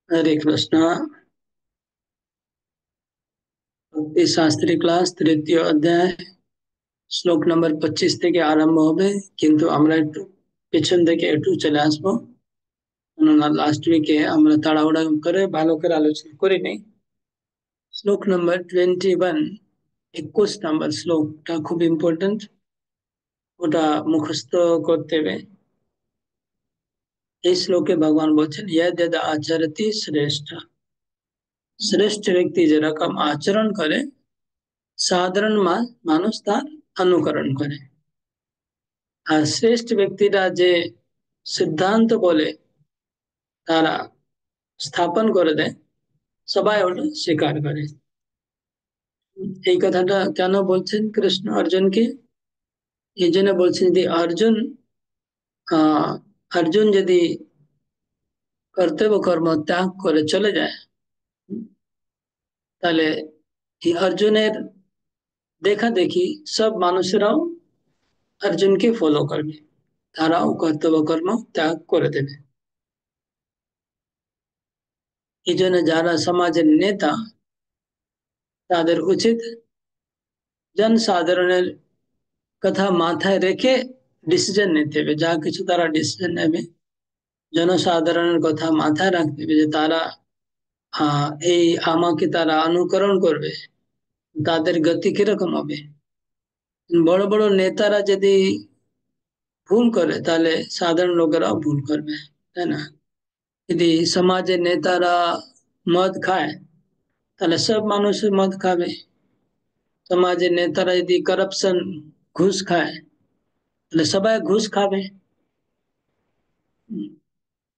हरे कृष्णा। भक्ति शास्त्री क्लास तृतीय अध्याय श्लोक नंबर 25 থেকে আরম্ভ হবে, কিন্তু আমরা একটু পেছন থেকে একটু চলে আসবো। কেননা লাস্ট উইকে আমরা তাড়াহুড়া করে ভালো করে আলোচনা করিনি। শ্লোক নাম্বার 21, 21 নাম্বার শ্লোকটা খুব ইম্পর্টেন্ট, ওটা মুখস্থ করতে হবে। এই শ্লোকে ভগবান বলছেন, यद् यद् आचरति শ্রেষ্ঠ, শ্রেষ্ঠ ব্যক্তি যেরকম আচরণ করে সাধারণ মানুষ তার অনুকরণ করে। আর শ্রেষ্ঠ ব্যক্তিরা যে সিদ্ধান্ত বলে তারা স্থাপন করে দেয়, সবাই ওটা স্বীকার করে। এই কথাটা কেন বলছেন কৃষ্ণ অর্জুনকে? এই জন্য বলছেন যে আহ অর্জুন যদি কর্তব্য কর্ম ত্যাগ করে চলে যায়, তাহলে এই অর্জুনের দেখা দেখি সব মানুষেরাও অর্জুনকে ফলো করবে, তারাও কর্তব্য কর্ম ত্যাগ করে দেবে। এই জন্য যারা সমাজের নেতা, তাদের উচিত জনসাধারণের কথা মাথায় রেখে ডিসিশন নিতে হবে। যা কিছু তারা ডিসিশন নেবে, জনসাধারণের কথা মাথায় রাখতে হবে যে তারা এই আমাকে তারা অনুকরণ করবে, তাদের গতি কিরকম হবে। বড় বড় নেতারা যদি ভুল করে তাহলে সাধারণ লোকেরাও ভুল করবে, তাই না? যদি সমাজের নেতারা মদ খায় তাহলে সব মানুষ মদ খাবে। সমাজের নেতারা যদি করাপশন, ঘুষ খায়, তাহলে সবাই ঘুষ খাবে।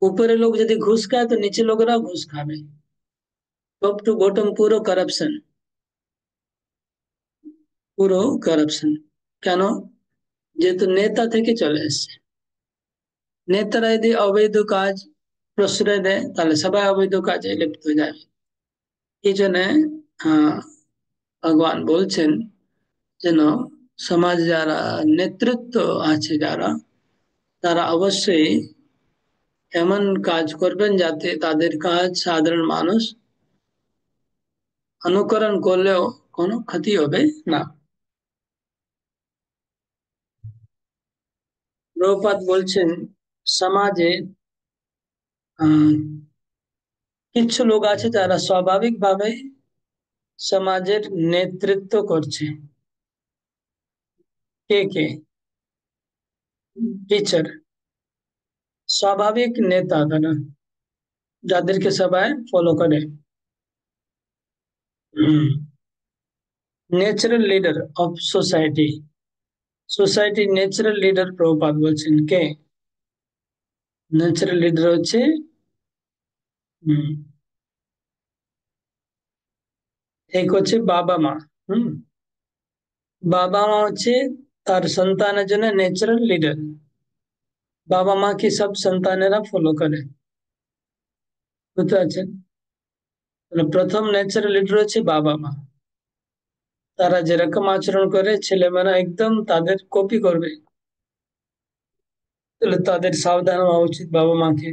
উপরে লোক যদি ঘুষ খায় তো নিচে লোকেরাও ঘুষ খাবে। টপ টু বটম পুরো কারাপশন, পুরো কারাপশন। কেন? যেহেতু নেতা থেকে চলে এসছে। নেতারা যদি অবৈধ কাজ প্রশ্রয় দেয় তাহলে সবাই অবৈধ কাজে লিপ্ত হয়ে যাবে। এই জন্য ভগবান বলছেন যেন সমাজ যারা নেতৃত্ব আছে, যারা তারা অবশ্যই এমন কাজ করবেন যাতে তাদের কাজ সাধারণ মানুষ অনুকরণ করলেও কোনো ক্ষতি হবে না। প্রভুপাদ বলছেন, সমাজে আহ, কিছু লোক আছে যারা স্বাভাবিকভাবে সমাজের নেতৃত্ব করছে। কে কে? টিচার, স্বাভাবিক নেতা তারা, যাদেরকে সবাই ফলো করে। Natural leader of society, society natural leader Prabhupada বলছেন কে? ন্যাচারাল লিডার হচ্ছে হম এক হচ্ছে বাবা মা। হম বাবা মা হচ্ছে তার সন্তানের জন্য ন্যাচারাল লিডার। বাবা মা কি সব সন্তানেরা ফলো করে, বুঝতে পারছেন? তাহলে প্রথম ন্যাচারাল লিডার হচ্ছে বাবা মা। তারা যেরকম আচরণ করে ছেলেমেয়েরা একদম তাদের কপি করবে। তাহলে তাদের সাবধান হওয়া উচিত বাবা মাকে।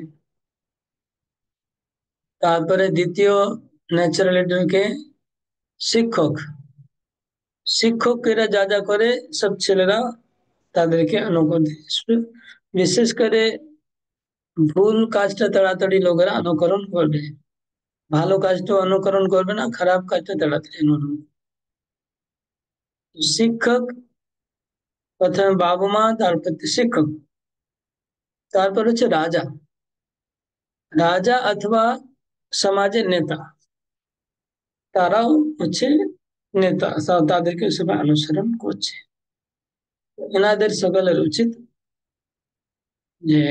তারপরে দ্বিতীয় ন্যাচারাল লিডারকে শিক্ষক। শিক্ষকেরা যা যা করে সব ছেলেরা তাদেরকে অনুকরণ করে। বিশেষ করে ভুল কাজটা তাড়াতাড়ি লোকেরা অনুকরণ করবে, ভালো কাজটা অনুকরণ করবে না, খারাপ কাজটা তাড়াতাড়ি অনুকরণ করবে। তো শিক্ষক, প্রথমে বাবা মা, তারপর তো শিক্ষক, তারপর হচ্ছে রাজা। রাজা অথবা সমাজের নেতা, তারাও হচ্ছে নেতা, তাদেরকে সবাই অনুসরণ করছে। এনাদের সকলের উচিত যে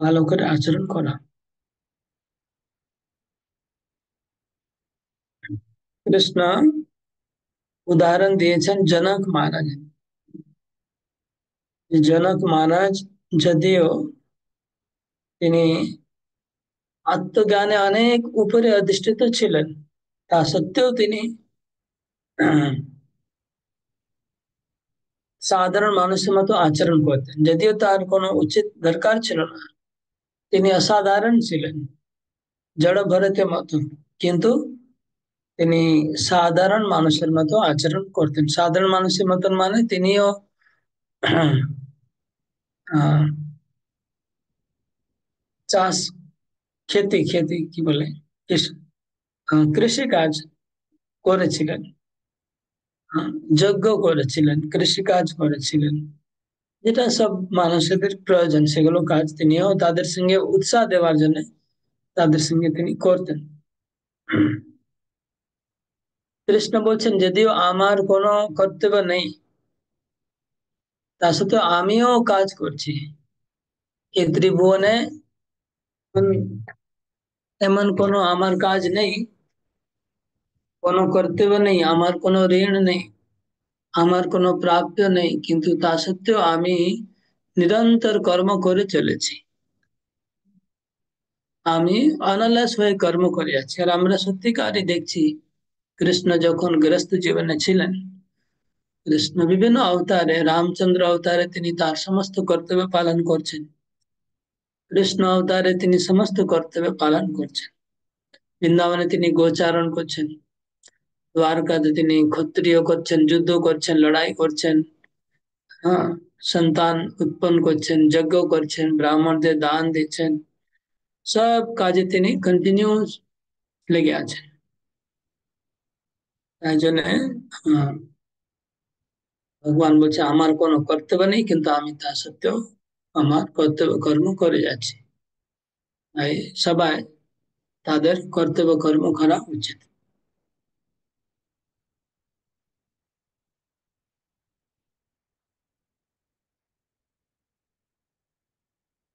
ভালো করে আচরণ করা। কৃষ্ণ উদাহরণ দিয়েছেন জনক মহারাজ। জনক মহারাজ যদিও তিনি আত্মজ্ঞানে অনেক উপরে অধিষ্ঠিত ছিলেন, তা সত্ত্বেও তিনি আহ, সাধারণ মানুষের মতো আচরণ করতেন। যদিও তার কোনো উচিত দরকার ছিল না, তিনি অসাধারণ ছিলেন। জড় ভরতের মতো, কিন্তু তিনি সাধারণ মানুষের মতো আচরণ করতেন। সাধারণ মানুষের মতন মানে তিনিও আহ, চাষ, খেতি কি বলে, কৃষ- কৃষি কাজ করেছিলেন। আহ, যজ্ঞ করেছিলেন, কৃষি কাজ করেছিলেন, যেটা সব মানুষদের প্রয়োজন সেগুলো কাজ তিনিও তাদের সঙ্গে উৎসাহ দেওয়ার জন্য তাদের সঙ্গে তিনি করতেন। কৃষ্ণ বলছেন, যদিও আমার কোনো কর্তব্য নেই, তা সত্ত্বেও আমিও কাজ করছি এই ত্রিভুবনে। এমন কোনো আমার কাজ নেই, কোনো কর্তব্য নেই, আমার কোনো ঋণ নেই, আমার কোনো প্রাপ্য নেই, কিন্তু তা সত্ত্বেও আমি নিরন্তর কর্ম করে চলেছি। আমি অনালস হয়ে কর্ম করে যাচ্ছি। আর আমরা সত্যিকারই দেখছি, কৃষ্ণ যখন গৃহস্থ জীবনে ছিলেন, কৃষ্ণ বিভিন্ন অবতারে, রামচন্দ্র অবতারে তিনি তার সমস্ত কর্তব্য পালন করছেন। কৃষ্ণ অবতারে তিনি সমস্ত কর্তব্য পালন করছেন। বৃন্দাবনে তিনি গোচারণ করছেন, দ্বারকাতে তিনি ক্ষত্রিয় করছেন, যুদ্ধ করছেন, লড়াই করছেন, হ্যাঁ, সন্তান উৎপন্ন করছেন, যজ্ঞ করছেন, ব্রাহ্মণদের দান দিচ্ছেন, সব কাজে তিনি কন্টিনিউস লেগে আছেন। তাই জন্য ভগবান বলছে, আমার কোনো কর্তব্য নেই, কিন্তু আমি তা সত্ত্বেও আমার কর্তব্য কর্ম করে যাচ্ছি। তাই সবাই তাদের কর্তব্য কর্ম করা উচিত।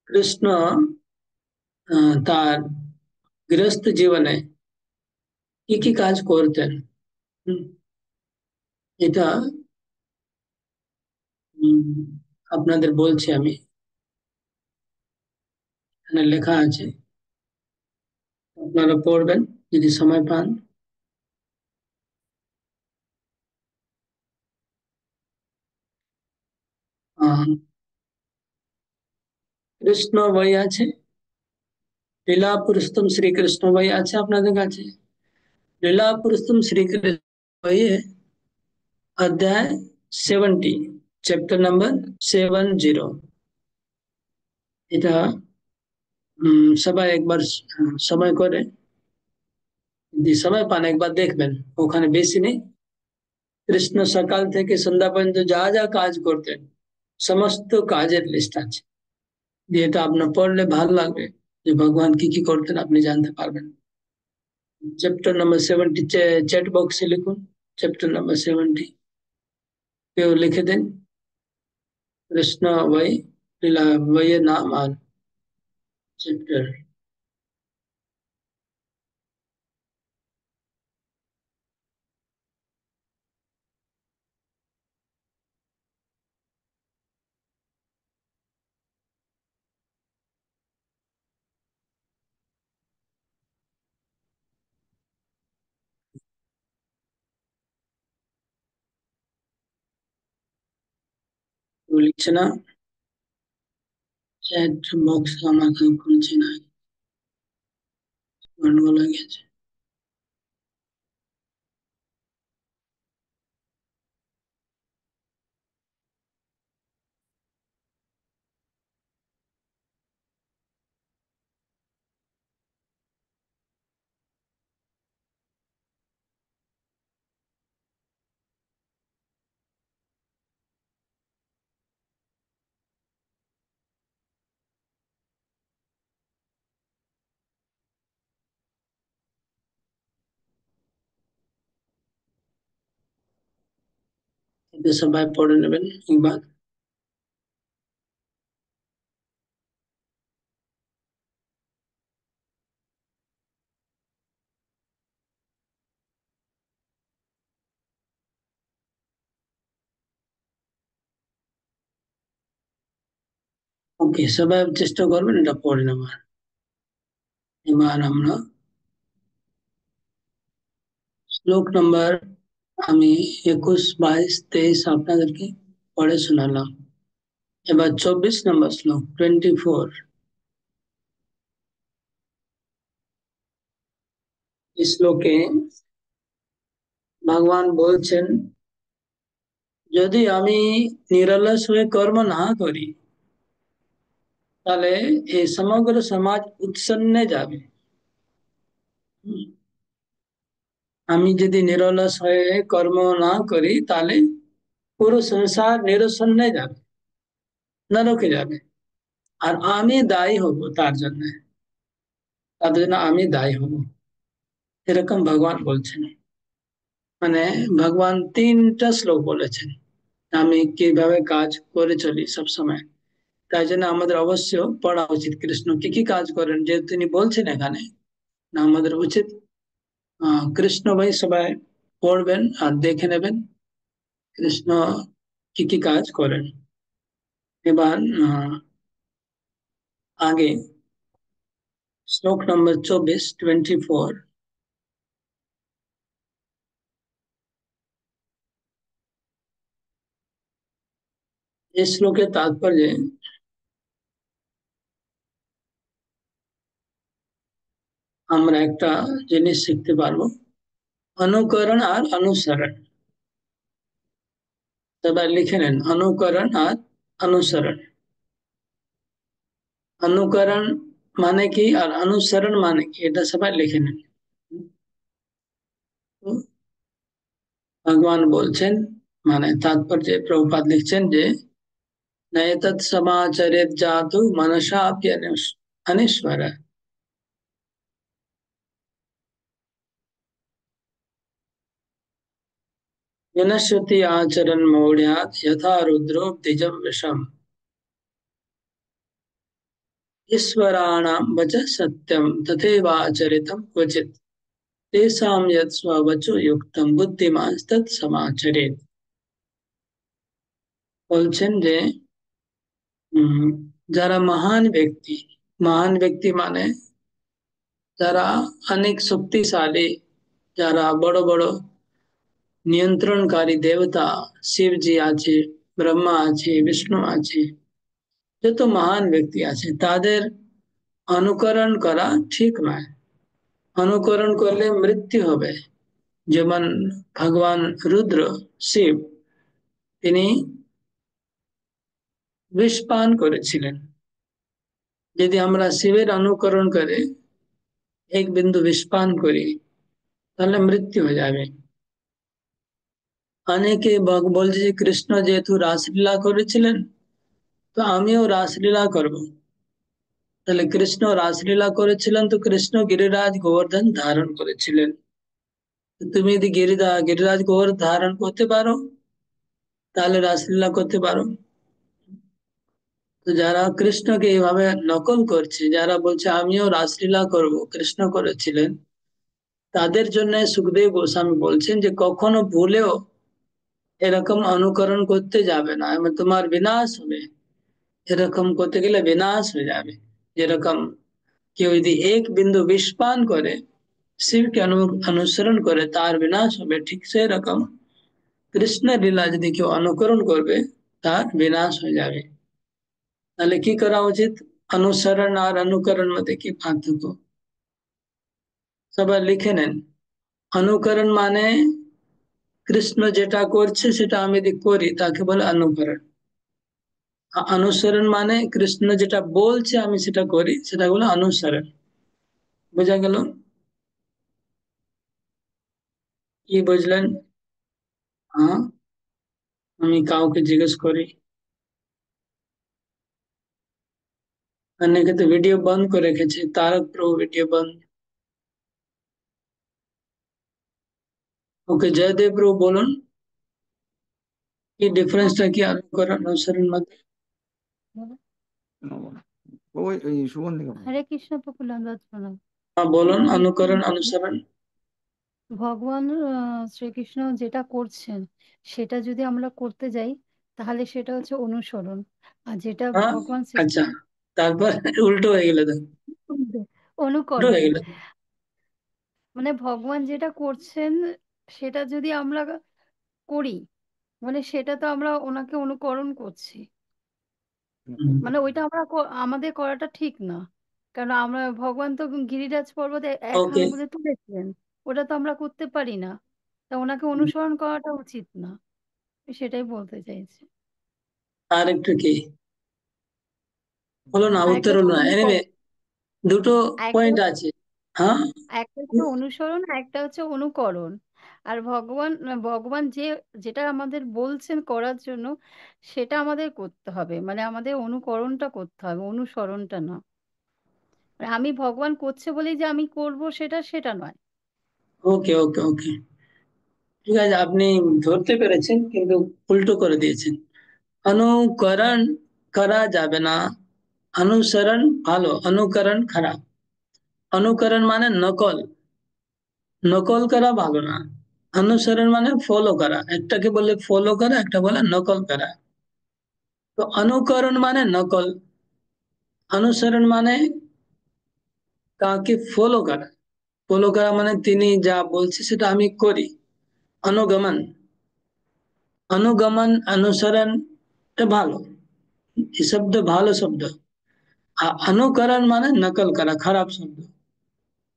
কৃষ্ণ তার গৃহস্থ জীবনে কি কি কাজ করতেন, হুম, এটা উম, আপনাদের বলছি আমি। এখানে লেখা আছে, আপনারা পড়বেন যদি সময় পান। আহ, কৃষ্ণ বই আছে, লীলা পুরুষোত্তম শ্রীকৃষ্ণ বই আছে আপনাদের কাছে? লীলা পুরুষোত্তম শ্রীকৃষ্ণ বইয়ে অধ্যায় 70, চ্যাপ্টার নাম্বার 70, এটা সবাই একবার সময় করে, যদি সময় পান একবার দেখবেন। ওখানে বেশি নেই, কৃষ্ণ সকাল থেকে সন্ধ্যা পর্যন্ত যা যা কাজ করতেন সমস্ত কাজের লিস্ট আছে। দিয়ে এটা আপনার পড়লে ভালো লাগবে, যে ভগবান কি কি করতেন আপনি জানতে পারবেন। চ্যাপ্টার নাম্বার 70, চ্যাট বক্সে লিখুন চ্যাপ্টার নাম্বার 70, কেউ লিখে দেন কৃষ্ণ বই, লীলা বইয়ের নাম আর চ্যাপ্টার। কেউ লিখছে না, চ্যাট বক্স আমার কেউ খুলছে না, গন্ডগোল হয়ে গেছে। এটা সবাই পড়ে নেবেন একবার। ওকে, সবাই চেষ্টা করবেন এটা পড়ে নেবার। এবার আমরা শ্লোক নাম্বার, আমি 21, 22, 23 আপনাদেরকে পড়ে শোনালাম। এবার 24 নম্বর শ্লোক, 24। শ্লোকে ভগবান বলছেন, যদি আমি নিরলস হয়ে কর্ম না করি, তাহলে এই সমগ্র সমাজ উৎসন্নে যাবে। হুম, আমি যদি নিরলস হয়ে কর্ম না করি, তাহলে পুরো সংসার নিরসন্নে যাবে, নরকে যাবে। আর আমি দায়ী হব তার জন্য, তাদের জন্য আমি দায়ী হব, এরকম ভগবান বলছেন। মানে ভগবান তিনটা শ্লোক বলেছেন আমি কিভাবে কাজ করে চলি সব সময়। তাই জন্য আমাদের অবশ্য পড়া উচিত কৃষ্ণ কি কি কাজ করেন, যেহেতু তিনি বলছেন এখানে, না আমাদের উচিত কৃষ্ণ ভাই সবাই পড়বেন আর দেখে নেবেন কৃষ্ণ কি কি কাজ করেন। এবার আগে শ্লোক নম্বর 24, এই শ্লোকের তাৎপর্যে আমরা একটা জিনিস শিখতে পারবো, অনুকরণ আর অনুসরণ। সবাই লিখে নেন, অনুকরণ আর অনুসরণ। অনুকরণ মানে কি আর অনুসরণ মানে কি, এটা সবাই লিখে নেন। তো ভগবান বলছেন, মানে তাৎপর্যে প্রভুপাদ লিখছেন যে নৈতৎ সমাচরেত জাতু মনসাপ্য अनिश्वर। विनश्यति आचरण मौढ़्यात् यथा रुद्रो द्विजं विषम्। ईश्वराणां वच सत्यं तथैवाचरितं क्वचित्। तेषां यत् स्ववचो युक्तं बुद्धिमांस्तत् समाचरेत्। বলছেন যে যারা মহান ব্যক্তি মানে যারা অনেক শক্তিশালী, যারা বড় বড় নিয়ন্ত্রণকারী দেবতা, শিবজি আছে, ব্রহ্মা আছে, বিষ্ণু আছে, যত মহান ব্যক্তি আছে তাদের অনুকরণ করা ঠিক নয়। অনুকরণ করলে মৃত্যু হবে। যেমন ভগবান রুদ্র, শিব, তিনি বিষ পান করেছিলেন। যদি আমরা শিবের অনুকরণ করে এক বিন্দু বিষ পান করি, তাহলে মৃত্যু হয়ে যাবে। অনেকে বলছে যে কৃষ্ণ যেহেতু রাসলীলা করেছিলেন, তো আমিও রাসলীলা করব। তাহলে কৃষ্ণ রাসলীলা করেছিলেন, তো কৃষ্ণ গিরিরাজ গোবর্ধন ধারণ করেছিলেন। তো তুমি যদি গিরিরাজ গোবর্ধন ধারণ করতে পারো, তাহলে রাসলীলা করতে পারো। তো যারা কৃষ্ণকে এইভাবে নকল করছে, যারা বলছে আমিও রাসলীলা করব, কৃষ্ণ করেছিলেন, তাদের জন্য সুখদেব গোস্বামী বলছেন যে কখনো ভুলেও এরকম অনুকরণ করতে যাবে না, এবার তোমার বিনাশ হবে। এরকম করতে গেলে বিনাশ হয়ে যাবে। যেরকম কেউ যদি এক বিন্দু বিষ পান করে, শিবকে অনুসরণ করে, তার বিনাশ হবে, ঠিক সেই রকম কৃষ্ণের লীলা যদি কেউ অনুকরণ করবে, তার বিনাশ হয়ে যাবে। তাহলে কি করা উচিত? অনুসরণ আর অনুকরণ মধ্যে কি পার্থক্য, সবাই লিখে নেন। অনুকরণ মানে কৃষ্ণ যেটা করছে সেটা আমি যদি করি, তাকে বলে অনুকরণ। অনুসরণ মানে কৃষ্ণ যেটা বলছে আমি সেটা করি, সেটা বলে অনুসরণ। বোঝা গেল? কি বুঝলেন? হ্যাঁ, আমি কাউকে জিজ্ঞেস করি, অনেকে তো ভিডিও বন্ধ করে রেখেছে, তারক প্রভু ভিডিও বন্ধ। ওকে, জয়দেব প্রভু বলুন, কি ডিফারেন্সটা কি অনুকরণ অনুসরণ মধ্যে? ওই ওই সুগন্ধিকা হরে কৃষ্ণ প্রফুল্লান্দাজ প্রণাম। হ্যাঁ বলুন, অনুকরণ অনুসরণ। ভগবান শ্রীকৃষ্ণ যেটা করছেন সেটা যদি আমরা করতে যাই তাহলে সেটা হচ্ছে অনুসরণ। আর যেটা হ্যাঁ, ভগবান আচ্ছা, শ্রীকৃষ্ণ তারপর উল্টো হয়ে গেল তো, উল্টো হয়ে অনুকরণ, গেল। মানে ভগবান যেটা করছেন সেটা যদি আমরা করি, মানে সেটা তো আমরা ওনাকে অনুকরণ করছি। মানে ওইটা আমরা আমাদের করাটা ঠিক না, কারণ আমরা ভগবান তো গিরিরাজ পর্বতে এক ওকে, আঙ্গুলে তুলেছিলেন। ওটা তো আমরা করতে পারি না, তা ওনাকে অনুসরণ করাটা উচিত না। সেটাই বলতে চাইছি। আর একটু কি হলো না, আরেকটা উত্তর হলো হচ্ছে না, এনিওয়ে দুটো একটা পয়েন্ট আছে। হ্যাঁ। একটা হচ্ছে অনুসরণ, একটা হচ্ছে অনুকরণ। আর ভগবান, ভগবান যেটা আমাদের বলছেন করার জন্য, সেটা আমাদের করতে হবে, মানে আমাদের অনুকরণটা করতে হবে, অনুসরণটা না। মানে আমি ভগবান করছে বলেই যে আমি করব, সেটা সেটা নয়। ওকে ওকে ওকে, ঠিক আছে, আপনি ধরতে পেরেছেন কিন্তু উল্টো করে দিয়েছেন। অনুকরণ করা যাবে না, অনুসরণ ভালো, অনুকরণ খারাপ। অনুকরণ মানে নকল, নকল করা ভালো না। অনুসরণ মানে ফলো করা, একটাকে বলে ফলো করা, একটা বলে নকল করা। তো অনুকরণ মানে নকল, অনুসরণ মানে কাকে ফলো করা। ফলো করা মানে তিনি যা বলছে সেটা আমি করি। অনুগমন, অনুগমন অনুসরণ এটা ভালো, এই শব্দ ভালো শব্দ। অনুকরণ মানে নকল করা, খারাপ শব্দ।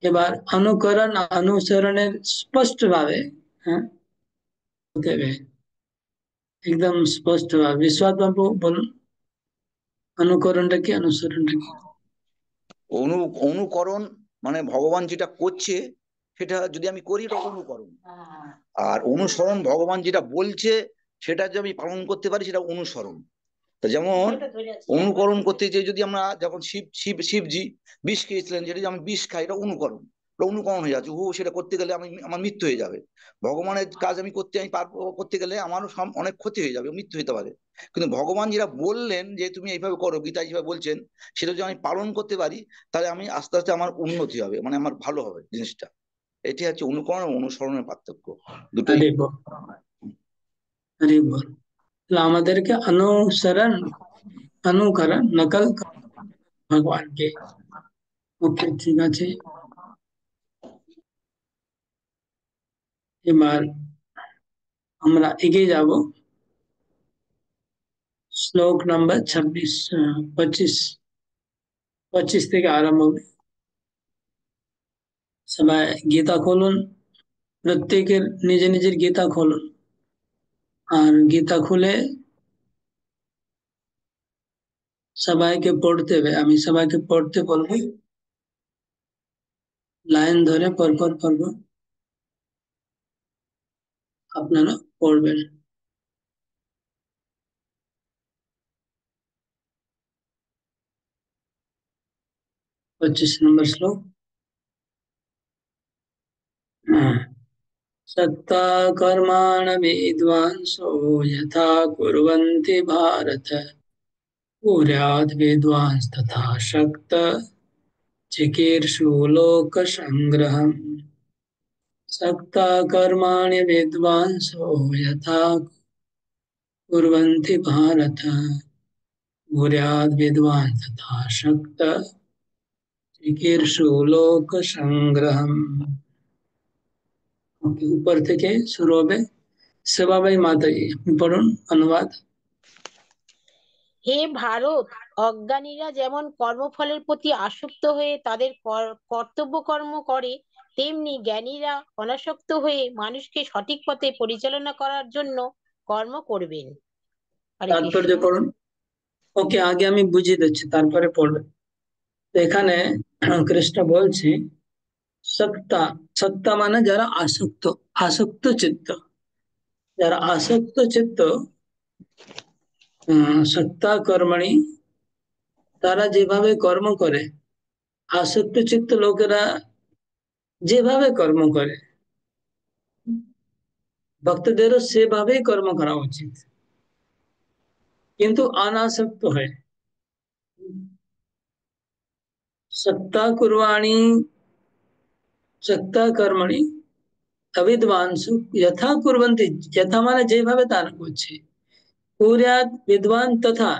এবার অনুকরণ অনুসরণের স্পষ্ট ভাবে, হ্যাঁ, হতে হবে, একদম স্পষ্ট ভাবে। বিশ্বাস বাবু বলুন, অনুকরণটা কি, অনুসরণটা কি? অনু অনুকরণ মানে ভগবান যেটা করছে সেটা যদি আমি করি এটা অনুকরণ। আর অনুসরণ ভগবান যেটা বলছে সেটা যদি আমি পালন করতে পারি সেটা অনুসরণ। তো যেমন অনুকরণ করতে যে যদি আমরা যখন শিবজি বিষ খেয়েছিলেন, যেটা যদি আমি বিষ খাই এটা অনুকরণ, এটা অনুকরণ হয়ে যাচ্ছে। সেটা করতে গেলে আমার মৃত্যু হয়ে যাবে। ভগবানের কাজ আমি পারবো করতে গেলে আমারও অনেক ক্ষতি হয়ে যাবে, মৃত্যু হতে পারে। কিন্তু ভগবান যেটা বললেন যে তুমি এইভাবে করো, গীতা যেভাবে বলছেন সেটা যদি আমি পালন করতে পারি তাহলে আমি আস্তে আস্তে আমার উন্নতি হবে, মানে আমার ভালো হবে জিনিসটা। এটি হচ্ছে অনুকরণ এবং অনুসরণের পার্থক্য, দুটোই। আরে বল, আরে বল, তাহলে আমাদেরকে অনুসরণ, অনুকরণ, নকল ভগবান के। ওকে, ঠিক আছে। এবার আমরা এগিয়ে যাব। শ্লোক নাম্বার 26, 25, 25 থেকে আরম্ভ হবে। সবাই গীতা খুলুন, প্রত্যেকের নিজের নিজের গীতা খুলুন, আর গীতা খুলে সবাইকে পড়তে হবে। আমি সবাইকে পড়তে বলবো, লাইন ধরে পরপর পরপর আপনারা পড়বেন। पच्चीस नंबर श्लोक। सत्ता कर्माण विद्वांसो यथा कुर्वन्ति भारत, कुर्याद् विद्वांस तथा शक्त चिकीर्षु लोक संग्रहम्। सक्ता कर्माणि विद्वांसो यथा कुर्वन्ति भारत, कुर्याद् विद्वांस तथा शक्त चिकीर्षु लोक संग्रहम्। ऊपर থেকে শুরু হবে। সেবাবাই মাতাজি, আপনি পড়ুন অনুবাদ। হে ভারত, অজ্ঞানীরা যেমন কর্মফলের প্রতি আসক্ত হয়ে তাদের কর্তব্য কর্ম করে, তেমনি জ্ঞানীরা অনাসক্ত হয়ে মানুষকে সঠিক পথে পরিচালনা করার জন্য কর্ম করবেন। হরে তাৎপর্য কৃষ্ণ। পড়ুন। ওকে, আগে আমি বুঝিয়ে দিচ্ছি, তারপরে পড়বেন। তো এখানে কৃষ্ণ বলছে সত্তা, সত্তা মানে যারা আসক্ত, আসক্ত চিত্ত, যারা আসক্ত চিত্ত, সত্তা কর্মণি, তারা যেভাবে কর্ম করে, আসক্ত চিত্ত লোকেরা যেভাবে কর্ম করে, ভক্তদেরও সেভাবেই কর্ম করা উচিত, কিন্তু অনাসক্ত হয়। সত্তা কুর্বাণী, সত্তা কর্মণি অবিদ্বাংসু যথা কুর্বন্তি, যথা মানে যেভাবে তারা করছে, কুর্যাৎ বিদ্বান তথা,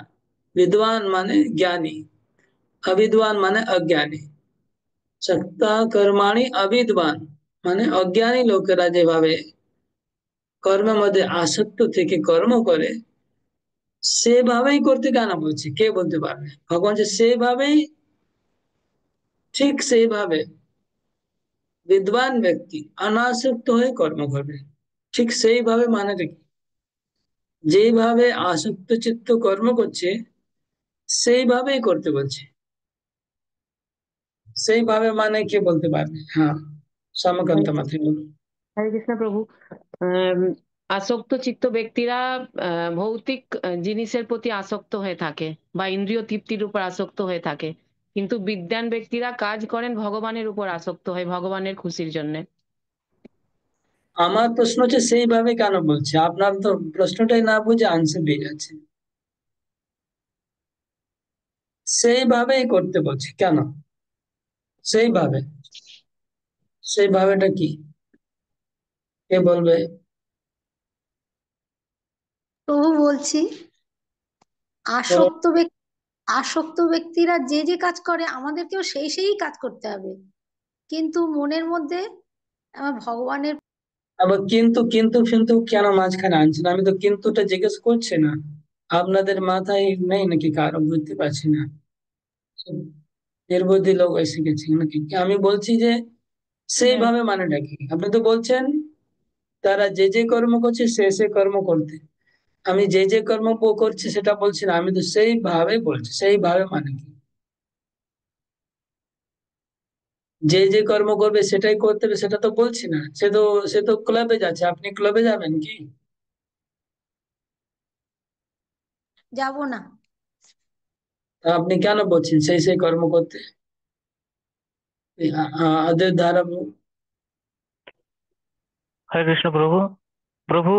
বিদ্বান মানে জ্ঞানী, অবিদ্বান মানে অজ্ঞানী। সত্তা কর্মাণি অবিদ্বান মানে অজ্ঞানী লোকেরা যেভাবে কর্মের মধ্যে আসক্ত থেকে কর্ম করে, সেভাবেই করতে কেন বলছে, কে বলতে পারবে? ভগবান যে সেভাবেই, ঠিক সেইভাবে বিদ্বান ব্যক্তি অনাসক্ত হয়ে কর্ম করবে। ঠিক সেইভাবে মানে কি, যেভাবে আসক্ত চিত্ত কর্ম করছে সেইভাবেই করতে বলছে। সেইভাবে মানে কে বলতে পারবে? হ্যাঁ, শ্যামাকান্ত মাথি বলুন। হরে কৃষ্ণ প্রভু। আম, আসক্ত চিত্ত ব্যক্তিরা ভৌতিক জিনিসের প্রতি আসক্ত হয়ে থাকে বা ইন্দ্রিয় তৃপ্তির উপর আসক্ত হয়ে থাকে, কিন্তু বিদ্বান ব্যক্তিরা কাজ করেন ভগবানের উপর আসক্ত হয়, ভগবানের খুশির জন্য। আমার প্রশ্ন হচ্ছে সেইভাবে কেন বলছে? আপনার তো প্রশ্নটাই না বুঝে আনসার দিয়ে যাচ্ছে। সেইভাবেই করতে বলছে কেন? সেইভাবে, সেইভাবেটা কি, কে বলবে? প্রভু বলছি, বলো। আসক্ত ব্যক্তিরা যে যে কাজ করে আমাদেরকেও সেই সেই কাজ করতে হবে, কিন্তু মনের মধ্যে আমার ভগবানের। আবার কিন্তু কিন্তু কিন্তু কেন মাঝখানে আনছেন? আমি তো কিন্তুটা জিজ্ঞেস করছি না। আপনাদের মাথায় নেই নাকি কারো? বুঝতে পারছি না। এর বুদ্ধি লোক এসে গেছে নাকি? আমি বলছি যে সেইভাবে মানেটা কি? আপনি তো বলছেন তারা যে যে কর্ম করছে সে সে কর্ম করতে। আমি যে যে কর্ম করছি সেটা বলছি না, আমি তো সেইভাবে বলছি। সেইভাবে মানে কি? যে যে কর্ম করবে সেটাই করতে হবে সেটা তো বলছি না। সে তো ক্লাবে যাচ্ছে, আপনি ক্লাবে যাবেন কি? যাব না। তা আপনি কেন বলছেন সেই সেই কর্ম করতে? আদের ধারা। হরে কৃষ্ণ প্রভু। প্রভু,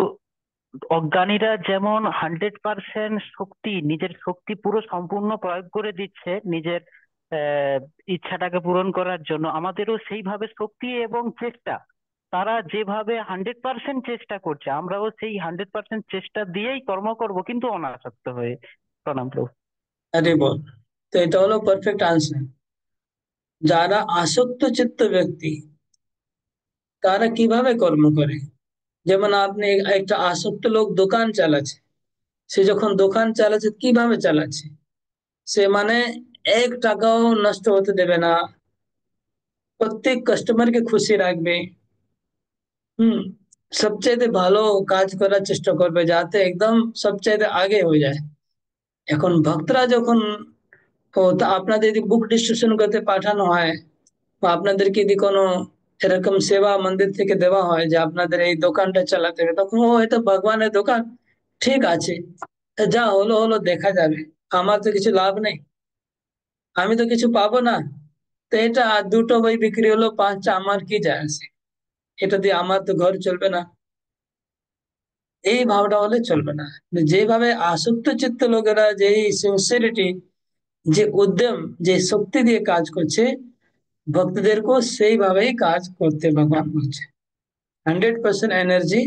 অজ্ঞানীরা যেমন 100% শক্তি, নিজের শক্তি পুরো সম্পূর্ণ প্রয়োগ করে দিচ্ছে নিজের আহ, ইচ্ছাটাকে পূরণ করার জন্য, আমাদেরও সেইভাবে শক্তি এবং চেষ্টা, তারা যেভাবে 100% চেষ্টা করছে, আমরাও সেই 100% চেষ্টা দিয়েই কর্ম করব, কিন্তু অনাসক্ত হয়ে। প্রণাম প্রভু। আরে বল, তো এটা হলো পারফেক্ট আনসার। যারা আসক্ত চিত্ত ব্যক্তি তারা কিভাবে কর্ম করে? যেমন আপনি একটা আসক্ত লোক দোকান চালাচ্ছে, সে যখন দোকান চালাচ্ছে কিভাবে চালাচ্ছে? সে মানে এক টাকাও নষ্ট হতে দেবে না, প্রত্যেক কাস্টমারকে খুশি রাখবে। হুম। সবচাইতে ভালো কাজ করার চেষ্টা করবে যাতে একদম সবচাইতে আগে হয়ে যায়। এখন ভক্তরা যখন তা আপনাদের যদি বুক ডিস্ট্রিবিউশন করতে পাঠানো হয় বা আপনাদেরকে যদি কোনো এরকম সেবা মন্দির থেকে দেওয়া হয় যে আপনাদের এই দোকানটা চালাতে হবে, তখন ও এটা ভগবানের দোকান, ঠিক আছে, যা হলো হলো, দেখা যাবে, আমার তো কিছু লাভ নেই, আমি তো কিছু পাবো না। তো এটা দুটো বই বিক্রি হলো, পাঁচটা, আমার কি যায় আসে? এটা দিয়ে আমার তো ঘর চলবে না। এই ভাবটা হলে চলবে না। যেভাবে আসক্ত চিত্ত লোকেরা যে সিনসিয়ারিটি, যে উদ্যম, যে শক্তি দিয়ে কাজ করছে, ভক্তদেরকেও সেইভাবেই কাজ করতে ভগবান বলছে। 100% এনার্জি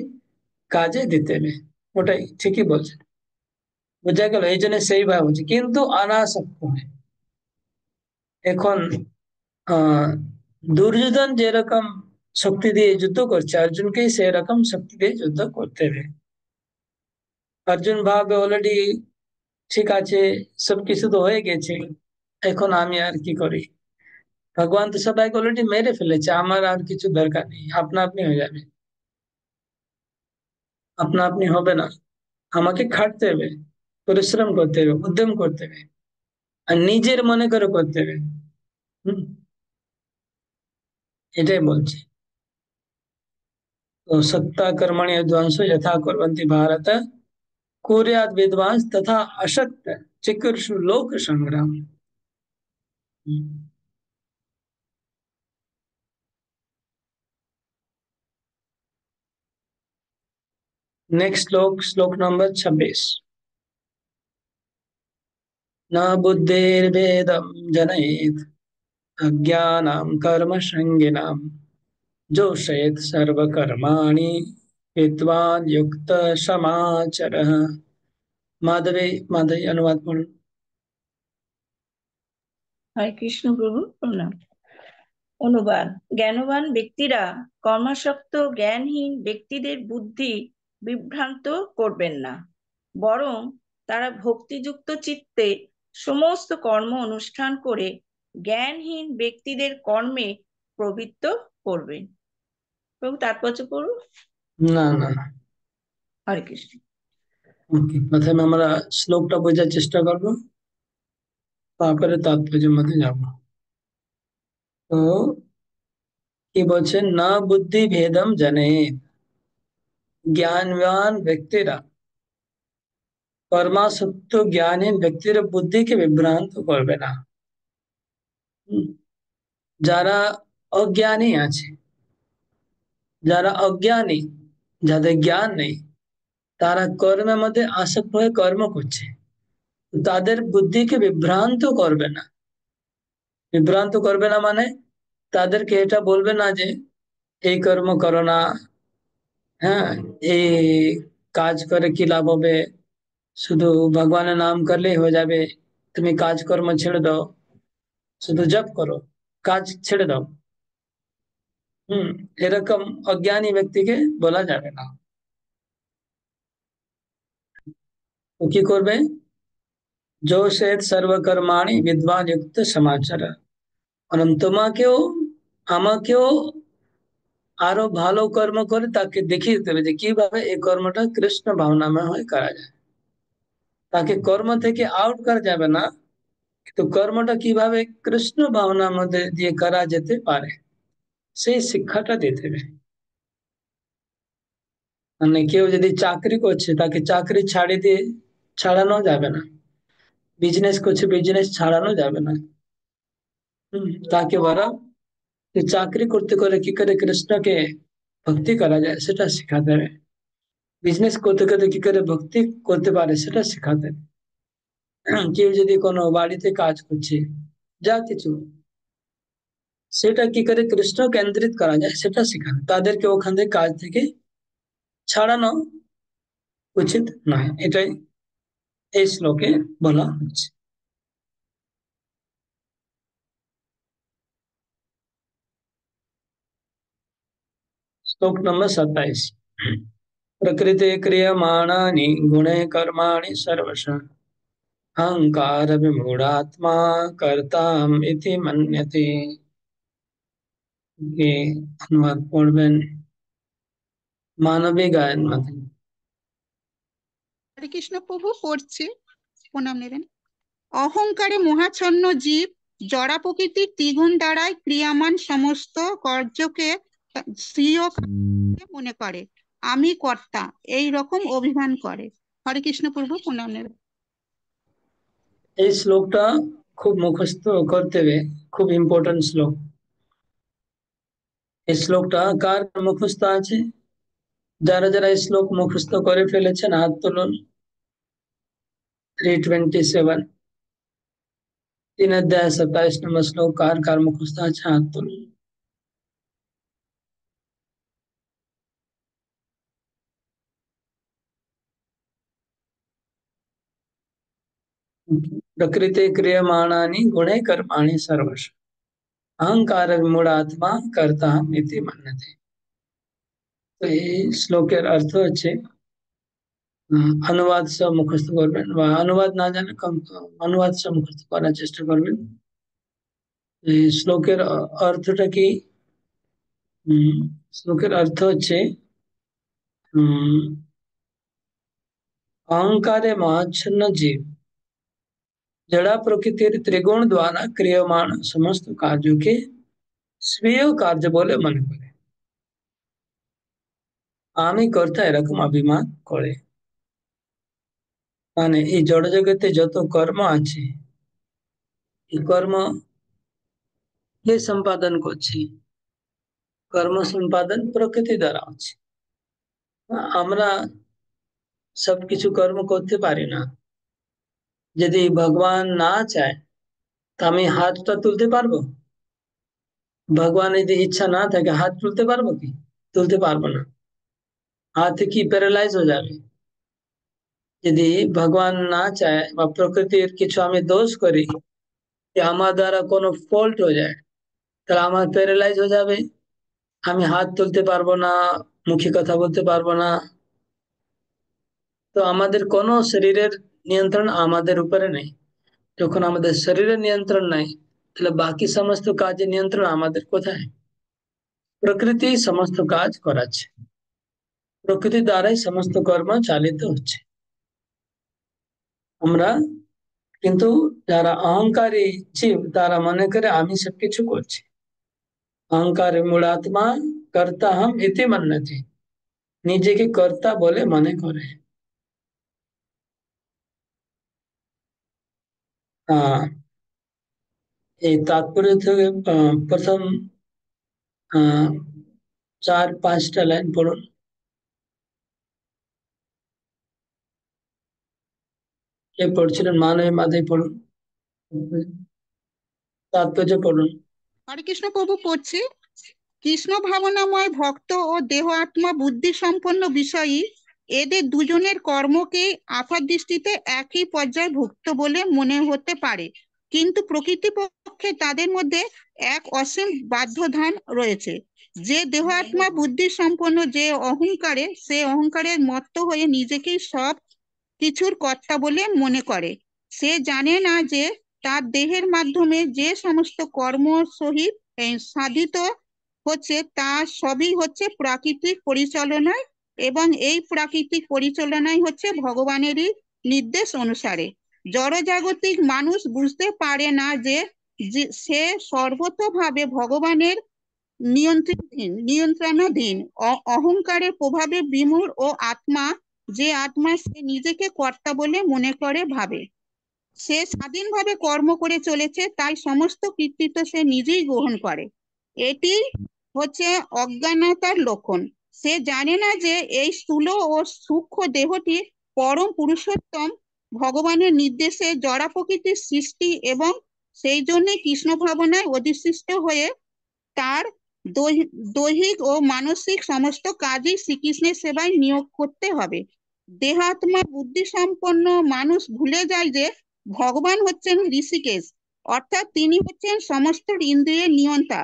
কাজে দিতে হবে। ওটাই ঠিকই বলছে, বোঝা গেল? এই জন্য সেইভাবে বলছে, কিন্তু অনাসক্ত হয়। এখন আহ দুর্যোধন যেরকম শক্তি দিয়ে যুদ্ধ করছে, অর্জুনকে সেরকম শক্তি দিয়ে যুদ্ধ করতে হবে। অর্জুন ভাবে অলরেডি ঠিক আছে, সবকিছু তো হয়ে গেছে, এখন আমি আর কি করি? ভগবান তো সবাইকে অলরেডি মেরে ফেলেছে, আমার আর কিছু দরকার নেই, আপনা আপনি হয়ে যাবে। আপনা আপনি হবে না, আমাকে খাটতে হবে, পরিশ্রম করতে হবে, উদ্যম করতে হবে, আর নিজের মনে করে করতে হবে। হম। এটাই বলছি। তো সত্তা कर्मणि ध्वंसो यथा कुर्वन्ति भारत कुर्यात् विद्वांस तथा अशक्त चिकीर्षु लोक संग्राम। नेक्स्ट श्लोक, श्लोक नंबर 26। न बुद्धिर्भेदम जनयेत् अज्ञानां कर्म संगिनां जोषयेत् सर्वकर्माणि विद्वान् युक्त समाचरः। माधवी, माधवी अनुवाद पढ़ो। হরে কৃষ্ণ প্রভু, প্রণাম। অনুবাদ। জ্ঞানবান ব্যক্তিরা কর্মাসক্ত জ্ঞানহীন ব্যক্তিদের বুদ্ধি বিভ্রান্ত করবেন না, বরং তারা ভক্তিযুক্ত চিত্তে সমস্ত কর্ম অনুষ্ঠান করে জ্ঞানহীন ব্যক্তিদের কর্মে প্রবৃত্ত করবেন। প্রভু তাৎপর্য পড়ুন। না না, হরে কৃষ্ণ। ওকে, প্রথমে আমরা শ্লোকটা বোঝার চেষ্টা করব, তারপরে তাৎপর্যের মধ্যে যাব। তো কি বলছেন, না বুদ্ধি ভেদম জানে, জ্ঞানবান ব্যক্তিরা কর্মাসক্ত জ্ঞানী ব্যক্তির বুদ্ধিকে বিভ্রান্ত করবে না। হুম, যারা অজ্ঞানী আছে, যারা অজ্ঞানী, যাদের জ্ঞান নেই, তারা কর্মের মধ্যে আসক্ত হয়ে কর্ম করছে, তাদের বুদ্ধিকে বিভ্রান্ত করবে না। বিভ্রান্ত করবে না মানে তাদেরকে এটা বলবে না যে এই কর্ম করো না, হ্যাঁ, এই কাজ করে কি লাভ হবে, শুধু ভগবানের নাম করলেই হয়ে যাবে, তুমি কাজকর্ম ছেড়ে দাও, শুধু জপ করো, কাজ ছেড়ে দাও। এরকম অজ্ঞানী ব্যক্তিকে বলা যাবে না। তো কি করবে, যোশেত সর্বকর্মাণি বিদ্বান যুক্ত সমাচার, এবং তোমাকেও আমাকেও আরো ভালো কর্ম করে তাকে দেখিয়ে দিতে হবে যে কিভাবে এই কর্মটা কৃষ্ণ ভাবনাময় হয়ে করা যায়। তাকে কর্ম থেকে আউট করা যাবে না, কিন্তু কর্মটা কিভাবে কৃষ্ণ ভাবনার মধ্যে দিয়ে করা যেতে পারে সেই শিক্ষাটা দিতে হবে। মানে কেউ যদি চাকরি করছে তাকে চাকরি ছাড়ানো যাবে না, বিজনেস করছে বিজনেস ছাড়ানো যাবে না। তাকে বলা যে চাকরি করতে করে কি করে কৃষ্ণকে ভক্তি করা যায় সেটা শেখাতে হবে, বিজনেস করতে করতে কি করে ভক্তি করতে পারে সেটা শেখাতে হবে। কেউ যদি কোনো বাড়িতে কাজ করছে, যা কিছু, সেটা কি করে কৃষ্ণ কেন্দ্রিত করা যায় সেটা শেখানো, তাদেরকে ওখান থেকে কাজ থেকে ছাড়ানো উচিত নয়। এটাই এই শ্লোকে বলা হচ্ছে। श्लोक नंबर 27। प्रकृति क्रियमाणानि गुणे कर्माणि सर्वश अहंकार विमूढ़ात्मा कर्ताम इति मन्यते। ये अनुवाद पढ़বেন মানবিক গায়েন মতে। হরে কৃষ্ণ প্রভু, পড়ছি, প্রণাম নেবেন। অহংকারে মোহাচ্ছন্ন জীব জড়া প্রকৃতির ত্রিগুণ দ্বারাই ক্রিয়ামান সমস্ত কার্যকে স্বীয় মনে করে, আমি কর্তা, এই রকম অভিমান করে। হরে কৃষ্ণ প্রভু, প্রণাম নেবেন। এই শ্লোকটা খুব মুখস্থ করতে হবে, খুব ইম্পর্টেন্ট শ্লোক। এই শ্লোকটা কার মুখস্থ আছে? যারা যারা এই শ্লোক মুখস্থ করে ফেলেছেন হাত তুলুন। 327, 3 अध्याय 27 नंबर श्लोक कार कार मुखস্থ আছে হাত তুলুন। प्रकृति क्रियमाणानि गुणे कर्माणि सर्वश अहंकार विमूढ़ात्मा कर्ता इति मन्यते। তো এই শ্লোকের অর্থ হচ্ছে, অনুবাদ সব মুখস্থ করবেন, বা অনুবাদ না জানে কম অনুবাদ সব মুখস্থ করার চেষ্টা করবেন। এই শ্লোকের অর্থটা কি? শ্লোকের অর্থ হচ্ছে अहंकारे महाच्छन्न जीव जड़ा प्रकृतिर त्रिगुण द्वारा क्रियमाण समस्त कार्यों के স্বীয় কার্য বলে মনে করে আমি কর্তা এরকম অভিমান করে। মানে এই জড় জগতে যত কর্ম আছে, এই কর্ম কে সম্পাদন করছে? কর্ম সম্পাদন প্রকৃতি দ্বারা হচ্ছে। আমরা সবকিছু কর্ম করতে পারি না। যদি ভগবান না চায় তা আমি হাতটা তুলতে পারবো? ভগবানের যদি ইচ্ছা না থাকে হাত তুলতে পারবো কি? তুলতে পারবো না, হাত কি প্যারালাইজ হয়ে যাবে। যদি ভগবান না চায় বা প্রকৃতির কিছু আমি দোষ করি, যে আমার দ্বারা কোনো ফল্ট হয়ে যায়, তাহলে আমার প্যারালাইজ হয়ে যাবে, আমি হাত তুলতে পারবো না, মুখে কথা বলতে পারবো না। তো আমাদের কোনো শরীরের নিয়ন্ত্রণ আমাদের উপরে নেই। যখন আমাদের শরীরের নিয়ন্ত্রণ নাই, তাহলে বাকি সমস্ত কাজের নিয়ন্ত্রণ আমাদের কোথায়? প্রকৃতি সমস্ত কাজ করাচ্ছে, প্রকৃতি দ্বারাই সমস্ত কর্ম চালিত হচ্ছে। আমরা কিন্তু যারা অহংকারী জীব তারা মনে করে আমি সবকিছু করছি। অহংকার মূলাত্মা কর্তা হম ইতি মন্যতে, নিজেকে কর্তা বলে মনে করে। আহ এই তাৎপর্য থেকে প্রথম 4-5টা লাইন পড়ুন। কে পড়ছিলেন? মানব মাঝে পড়ুন, তাৎপর্য পড়ুন। হরে কৃষ্ণ প্রভু পড়ছি। কৃষ্ণ ভাবনাময় ভক্ত ও দেহ আত্মা বুদ্ধি সম্পন্ন বিষয়ী এদের দুজনের কর্মকে আপাত দৃষ্টিতে একই পর্যায়ভুক্ত বলে মনে হতে পারে, কিন্তু প্রকৃতপক্ষে তাদের মধ্যে এক অসীম বাধ্যধান রয়েছে। যে দেহ আত্মা বুদ্ধি সম্পন্ন, যে অহংকারে, সে অহংকারের মত্ত হয়ে নিজেকেই সব কিছুর কর্তা বলে মনে করে। সে জানে না যে তার দেহের মাধ্যমে যে সমস্ত কর্ম সহিত সাধিত হচ্ছে তা সবই হচ্ছে প্রাকৃতিক পরিচালনায়, এবং এই প্রাকৃতিক পরিচালনাই হচ্ছে ভগবানেরই নির্দেশ অনুসারে। জড়জাগতিক মানুষ বুঝতে পারে না যে সে সর্বতোভাবে ভগবানের নিয়ন্ত্রণাধীন। অহংকারের প্রভাবে বিমূঢ় ও আত্মা, যে আত্মা সে নিজেকে কর্তা বলে মনে করে ভাবে, সে স্বাধীনভাবে কর্ম করে চলেছে, তাই সমস্ত কৃতিত্ব সে নিজেই গ্রহণ করে। এটি হচ্ছে অজ্ঞানতার লক্ষণ। সে জানে না যে এই স্থূল ও সূক্ষ্ম দেহটি পরম পুরুষোত্তম ভগবানের নির্দেশে জড়া প্রকৃতির সৃষ্টি, এবং সেই জন্য কৃষ্ণ ভাবনায় অধিষ্ঠিত হয়ে তার দৈহিক ও মানসিক সমস্ত কাজই শ্রীকৃষ্ণের সেবায় নিয়োগ করতে হবে। দেহাত্মা বুদ্ধি সম্পন্ন মানুষ ভুলে যায় যে ভগবান হচ্ছেন ঋষিকেশ, অর্থাৎ তিনি হচ্ছেন সমস্ত ইন্দ্রিয়ের নিয়ন্তা।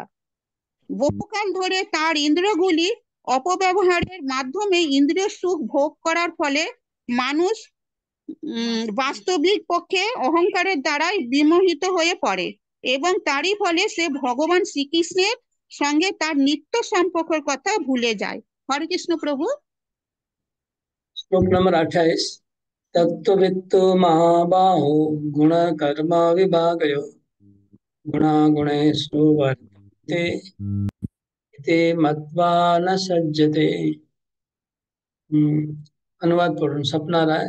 বহুকাল ধরে তার ইন্দ্রিয়গুলি অপব্যবহারের মাধ্যমে ইন্দ্রিয় সুখ ভোগ করার ফলে মানুষ বাস্তবিক পক্ষে অহংকারের দ্বারাই বিমোহিত হয়ে পড়ে, এবং তারই ফলে সে ভগবান শ্রীকৃষ্ণের সঙ্গে তার নিত্য সম্পর্কের কথা ভুলে যায়। হরে কৃষ্ণ প্রভু। श्लोक नंबर 28। तत्त्ववित्तो महाबाहो गुण कर्म विभागयो गुणागुणेषु वर्तते इति मत्वा न सज्जते। अनुवाद पढ़ूं। सपना राय।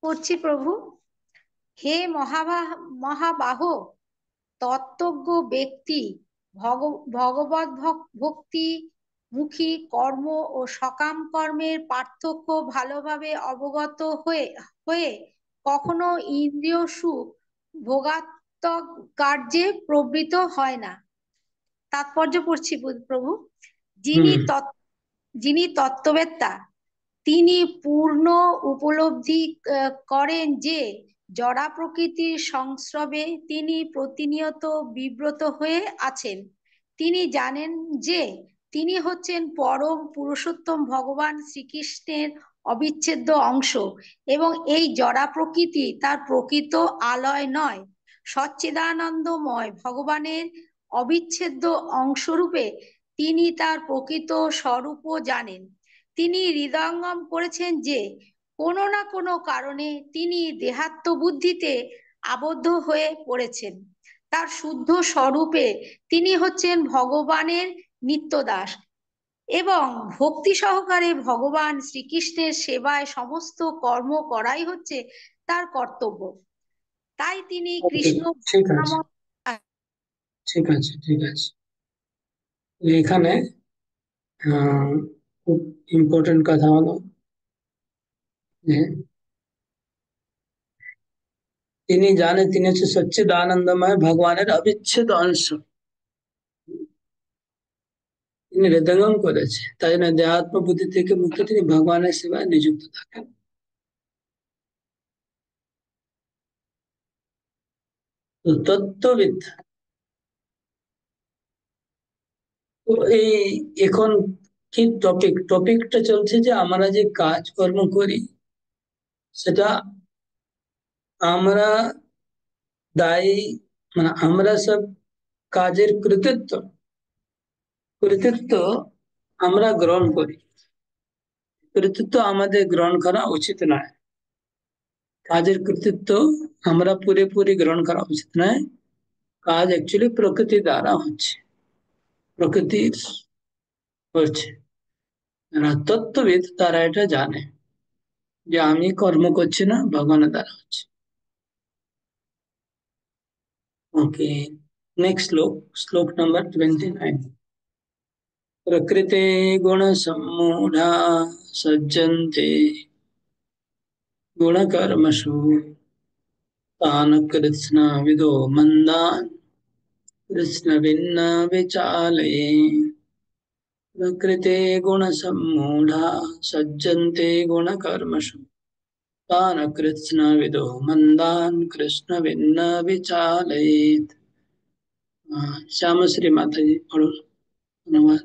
পড়ছি প্রভু। হে মহাবাহ, তত্ত্বজ্ঞ ব্যক্তি, ভগবত ভক্তি মুখী কর্ম ও সকাম কর্মের পার্থক্য ভালোভাবে অবগত হয়ে কখনো ইন্দ্রিয় সুখ ভোগাত্মক কার্যে প্রবৃত্ত হয় না। তাৎপর্য পড়ছি প্রভু। যিনি তত্ত্ববেত্তা, তিনি পূর্ণ উপলব্ধি করেন যে জড়া প্রকৃতির সংস্রবে তিনি প্রতিনিয়ত বিব্রত হয়ে আছেন। তিনি জানেন যে তিনি হচ্ছেন পরম পুরুষোত্তম ভগবান শ্রীকৃষ্ণের অবিচ্ছেদ্য অংশ, এবং এই জড়া প্রকৃতি তার প্রকৃত আলয় নয়। সচ্চিদানন্দময় ভগবানের অবিচ্ছেদ্য অংশরূপে তিনি তার প্রকৃত স্বরূপও জানেন। তিনি হৃদয়ঙ্গম করেছেন যে কোনো না কোনো কারণে তিনি দেহাত্মবুদ্ধিতে আবদ্ধ হয়ে পড়েছেন। তার শুদ্ধ স্বরূপে তিনি হচ্ছেন ভগবানের নিত্যদাস, এবং ভক্তি সহকারে ভগবান শ্রীকৃষ্ণের সেবায় সমস্ত কর্ম করাই হচ্ছে তার কর্তব্য। তাই তিনি কৃষ্ণ ঠিক আছে, ঠিক আছে। এখানে খুব ইম্পর্টেন্ট কথা হলো যে তিনি জানে তিনি হচ্ছে সচ্চিদানন্দময় ভগবানের অবিচ্ছেদ্য অংশ। তিনি হৃদয়ঙ্গম করেছে, তাই না দেহাত্ম বুদ্ধি থেকে মুক্ত তিনি ভগবানের সেবায় নিযুক্ত থাকেন। তত্ত্ববিদ। তো এই এখন কি টপিকটা চলছে যে আমরা যে কাজ কর্ম করি সেটা আমরা দায়ী, মানে আমরা সব কাজের কৃতিত্ব কৃতিত্ব আমরা গ্রহণ করি, কৃতিত্ব আমাদের গ্রহণ করা উচিত নয়। কাজের কৃতিত্ব আমরা পুরোপুরি গ্রহণ করা উচিত নয়। কাজ অ্যাকচুয়ালি প্রকৃতি দ্বারা হচ্ছে, প্রকৃতির হচ্ছে। যারা তত্ত্ববিদ তারা এটা জানে যে আমি কর্ম করছি না, ভগবানের দ্বারা হচ্ছে। ওকে, नेक्स्ट श्लोक, श्लोक नंबर 29। प्रकृते गुण सम्मूढ़ा सज्जन्ते गुणकर्मसु तान् कृत्स्न विदो मन्दान् कृत्स्न भिन्न विचालये। प्रकृते गुण सम्मूढ़ा सज्जन्ते गुणकर्मसु तान् कृत्स्न विदो मन्दान् कृष्ण भिन्न विचालयेत्। श्यामश्री माता जी पढ़ो अनुवाद।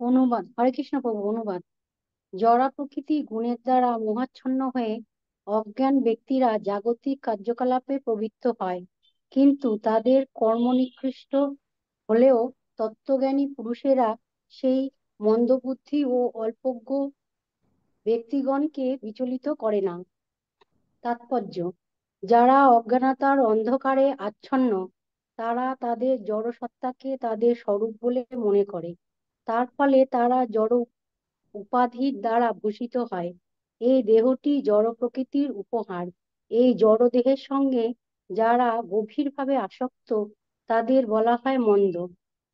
অনুবাদ। হরে কৃষ্ণ প্রভু। অনুবাদ। জড়া প্রকৃতি গুণের দ্বারা মোহাচ্ছন্ন হয়ে অজ্ঞান ব্যক্তিরা জাগতিক কার্যকলাপে প্রবৃত্ত হয়, কিন্তু তাদের কর্ম নিকৃষ্ট হলেও তত্ত্বজ্ঞানী পুরুষেরা সেই মন্দবুদ্ধি ও অল্পজ্ঞ ব্যক্তিগণকে বিচলিত করে না। তাৎপর্য: যারা অজ্ঞানতার অন্ধকারে আচ্ছন্ন, তারা তাদের জড়সত্তাকে তাদের স্বরূপ বলে মনে করে। তার ফলে তারা জড় উপাধির দ্বারা ভূষিত হয়। এই দেহটি জড় প্রকৃতির উপহার। এই জড় দেহের সঙ্গে যারা গভীরভাবে আসক্ত, তাদের বলা হয় মন্দ,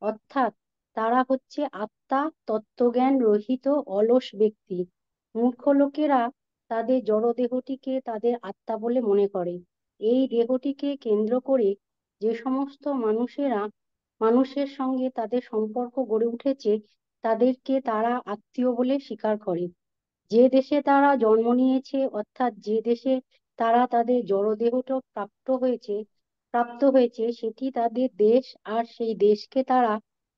অর্থাৎ তারা হচ্ছে আত্মা তত্ত্বজ্ঞান রহিত অলস ব্যক্তি। মূর্খ লোকেরা তাদের জড় দেহটিকে তাদের আত্মা বলে মনে করে। এই দেহটিকে কেন্দ্র করে যে সমস্ত মানুষের সঙ্গে তাদের সম্পর্ক গড়ে উঠেছে, তাদেরকে তারা আত্মীয় বলে স্বীকার করে। যে দেশে তারা জন্ম নিয়েছে, অর্থাৎ যে দেশে তারা তাদের জড়দেহটা প্রাপ্ত হয়েছে, সেটি তাদের দেশ, আর সেই দেশকে তারা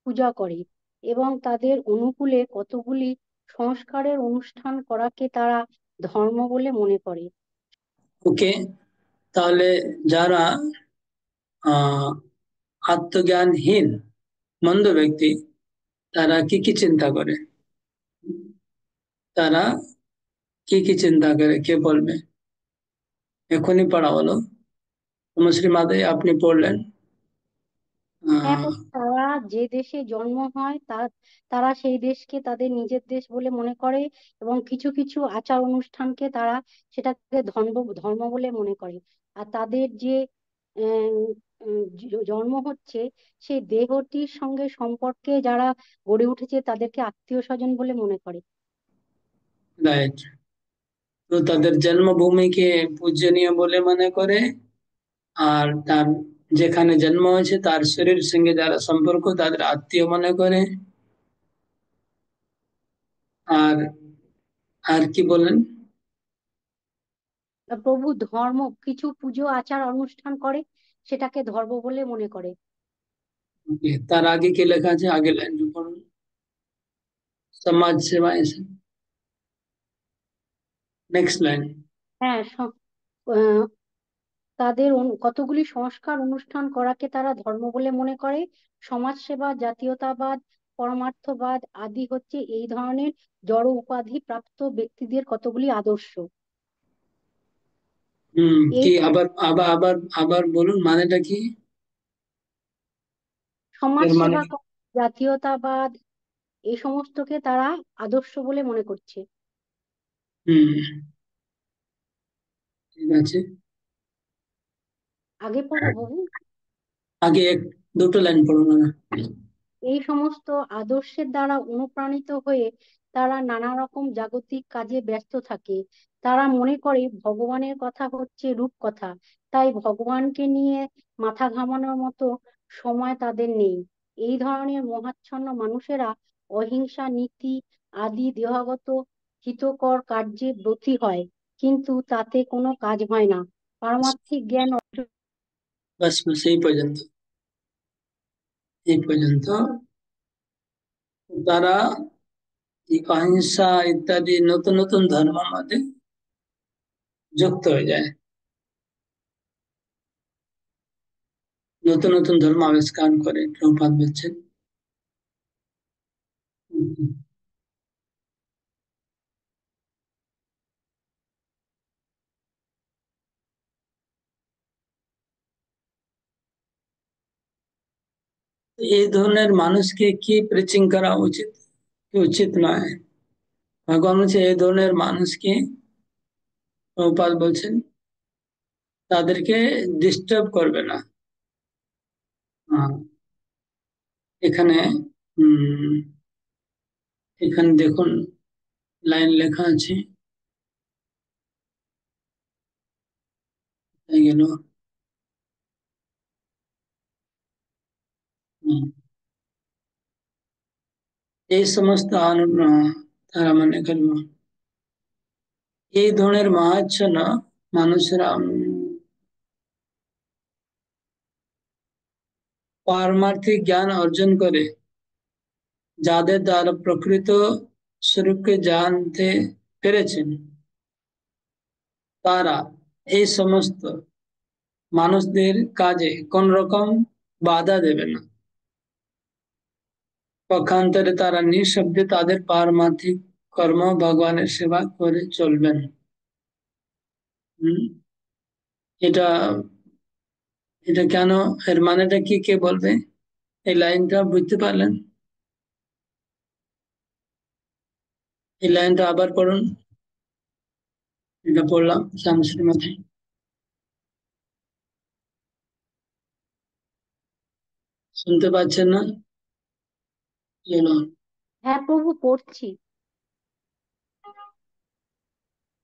পূজা করে এবং তাদের অনুকূলে কতগুলি সংস্কারের অনুষ্ঠান করাকে তারা ধর্ম বলে মনে করে। ওকে, তাহলে যারা আত্মজ্ঞানহীন মন্দ ব্যক্তি, তারা কি চিন্তা করে? তারা কি চিন্তা করে, কে বলবে? এখনই পড়া হলো, তনুশ্রী মাতাই আপনি পড়লেন। হ্যাঁ, তারা যে দেশে জন্ম হয় তারা সেই দেশকে তাদের নিজের দেশ বলে মনে করে এবং কিছু কিছু আচার অনুষ্ঠানকে তারা সেটাকে ধর্ম বলে মনে করে। আর তাদের যে আহ, জন্ম হচ্ছে, সেই দেহটির সঙ্গে সম্পর্কে যারা গড়ে উঠেছে তাদেরকে আত্মীয় স্বজন বলে মনে করে। রাইট। তো তাদের জন্মভূমিকে পূজনীয় বলে মনে করে, আর তার যেখানে জন্ম হয়েছে তার শরীর সঙ্গে যারা সম্পর্ক তাদের আত্মীয় মনে করে। আর আর কি বলেন? প্রভু ধর্ম কিছু পুজো আচার অনুষ্ঠান করে, সেটাকে ধর্ম বলে মনে করে। Okay, তার আগে কি লেখা আছে? আগে লাইন পড়ুন। সমাজ সেবা এসে নেক্সট লাইন। হ্যাঁ, তাদের কতগুলি সংস্কার অনুষ্ঠান করাকে তারা ধর্ম বলে মনে করে। সমাজসেবা, জাতীয়তাবাদ, পরমার্থবাদ আদি হচ্ছে এই ধরনের জড় উপাধি প্রাপ্ত ব্যক্তিদের কতগুলি আদর্শ। এই কি আবার আবার আবার আবার বলুন, মানেটা কি? এর মানে সমাজসেবা, জাতীয়তাবাদ, এই সমস্তকে তারা আদর্শ বলে মনে করছে। ঠিক আছে, আগে পড়বো বাবু? আগে দুটো লাইন পড়ুন না। এই সমস্ত আদর্শের দ্বারা অনুপ্রাণিত হয়ে তারা নানা রকম জাগতিক কাজে ব্যস্ত থাকে। তারা মনে করে ভগবানের কথা হচ্ছে রূপকথা, তাই ভগবানকে নিয়ে মাথা ঘামানোর মতো সময় তাদের নেই। এই ধরনের মোহাচ্ছন্ন মানুষেরা অহিংসা নীতি আদি দেহগত হিতকর কার্যে ব্রতী হয়, কিন্তু তাতে কোনো কাজ হয় না। পারমার্থিক জ্ঞান বাস বাস, এই পর্যন্ত তারা এই অহিংসা ইত্যাদি নতুন নতুন ধর্ম মধ্যে যুক্ত হয়ে যায়। নতুন নতুন ধর্ম আবিষ্কার করে প্রভুপাদ বলছেন। এই ধরনের মানুষকে কি প্রিচিং করা উচিত কি উচিত নয়? ভগবান বলছে এই ধরনের মানুষকে, প্রভুপাদ বলছেন তাদেরকে ডিস্টার্ব করবে না। আহ, এখানে উম এখানে দেখুন লাইন লেখা আছে, হয়ে গেল। এই সমস্ত তারা মানে করবো এই ধরনের মহাচ্ছন্ন মানুষরা পারমার্থিক জ্ঞান অর্জন করে, যাদের দ্বারা প্রকৃত স্বরূপকে জানতে পেরেছেন, তারা এই সমস্ত মানুষদের কাজে কোন রকম বাধা দেবে না। পক্ষান্তরে তারা নিঃশব্দে তাদের পারমার্থিক কর্ম ভগবানের সেবা করে চলবেন। হম এটা এটা কেন, এর মানেটা কি কে বলবে? এই লাইনটা বুঝতে পারলেন? এই লাইনটা আবার পড়ুন। এটা পড়লাম শ্যামশ্রী মাথায়, শুনতে পাচ্ছেন না? চলো। হ্যাঁ প্রভু, পড়ছি।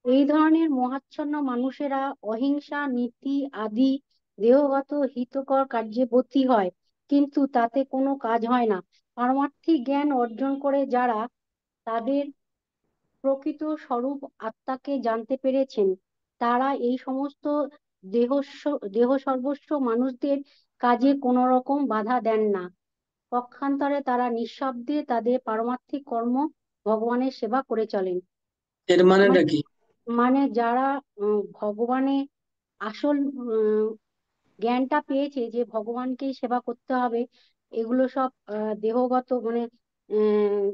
এই ধরনের মোহাচ্ছন্ন মানুষেরা অহিংসা নীতি আদি দেহগত হিতকর কার্যে ব্রতী হয়, কিন্তু তাতে কোনো কাজ হয় না। পারমার্থিক জ্ঞান অর্জন করে যারা তাদের প্রকৃত স্বরূপ আত্মাকে জানতে পেরেছেন, তারা এই সমস্ত দেহ সর্বস্ব মানুষদের কাজে কোনো রকম বাধা দেন না। পক্ষান্তরে তারা নিঃশব্দে তাদের পারমার্থিক কর্ম ভগবানের সেবা করে চলেন। এর মানেটা মানে কি? মানে যারা ভগবানের আসল জ্ঞানটা পেয়েছে যে ভগবানকেই সেবা করতে হবে, এগুলো সব দেহগত মানে আহ,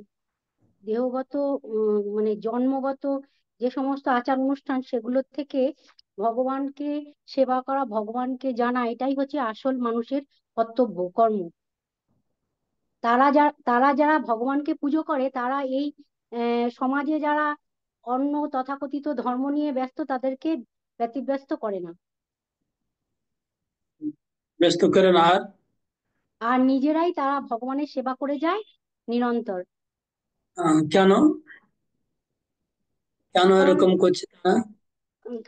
দেহগত মানে জন্মগত যে সমস্ত আচার অনুষ্ঠান, সেগুলোর থেকে ভগবানকে সেবা করা, ভগবানকে জানা, এটাই হচ্ছে আসল মানুষের কর্তব্য কর্ম। তারা যারা ভগবানকে পুজো করে, তারা এই সমাজে যারা অন্য তথাকথিত ধর্ম নিয়ে ব্যস্ত, তাদেরকে ব্যতিব্যস্ত করে না, ব্যস্ত করেন। আর আর নিজেরাই তারা ভগবানের সেবা করে যায় নিরন্তর। কেন কেন কারণ এরকম করছে তারা?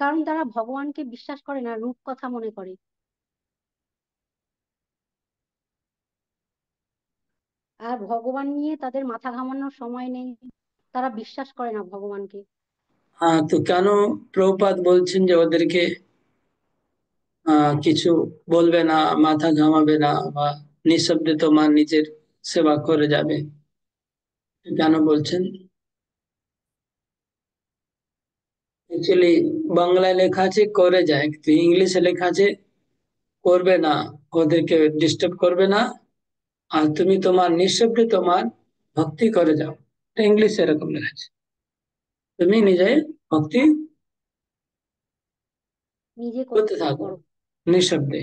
কারণ তারা ভগবানকে বিশ্বাস করে না, রূপ কথা মনে করে। আর ভগবান নিয়ে তাদের মাথা ঘামানোর সময় নেই, তারা বিশ্বাস করে না ভগবানকে। তো কেন প্রভুপাদ বলছেন যে ওদেরকে কিছু বলবে না, মাথা ঘামাবে না, বা নিঃশব্দে তোমার নিজের সেবা করে যাবে? কেন বলছেন? অ্যাকচুয়ালি বাংলায় লেখা আছে করে যায়, কিন্তু ইংলিশে লেখা আছে করবে না, ওদেরকে ডিস্টার্ব করবে না, আর তুমি তোমার নিঃশব্দে তোমার ভক্তি করে যাও। ইংলিশে এরকম লেখা আছে, তুমি নিজে ভক্তি নিজে করতে থাকো করো। নিঃশব্দে,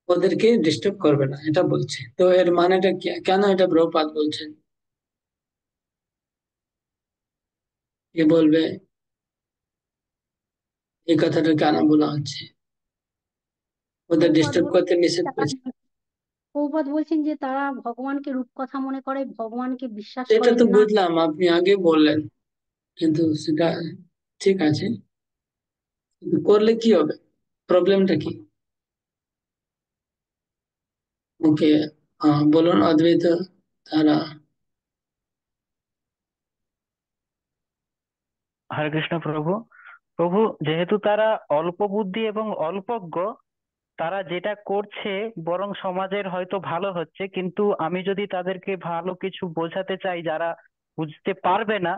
ওদেরকে ডিস্টার্ব করবে না, এটা বলছে। তো এর মানেটা কেন এটা প্রভুপাদ বলছেন? কে বলবে এই কথাটা কেন বলা হচ্ছে? ওদের প্রভুপাদ ডিস্টার্ব করতে বলছেন নিষেধ করছে। প্রভুপাদ বলছেন যে তারা ভগবানকে রূপকথা মনে করে, ভগবানকে বিশ্বাস সেটা করেন তো না। বুঝলাম, আপনি আগে বললেন, কিন্তু সেটা ঠিক আছে, কিন্তু করলে কি হবে? প্রবলেমটা কি? ওকে, বলুন অদ্বৈত তারা। হরে কৃষ্ণ প্রভু। প্রভু, যেহেতু তারা অল্প বুদ্ধি এবং অল্পজ্ঞ, তারা যেটা করছে বরং সমাজের হয়তো ভালো হচ্ছে, কিন্তু আমি যদি তাদেরকে ভালো কিছু বোঝাতে চাই যারা বুঝতে পারবে না,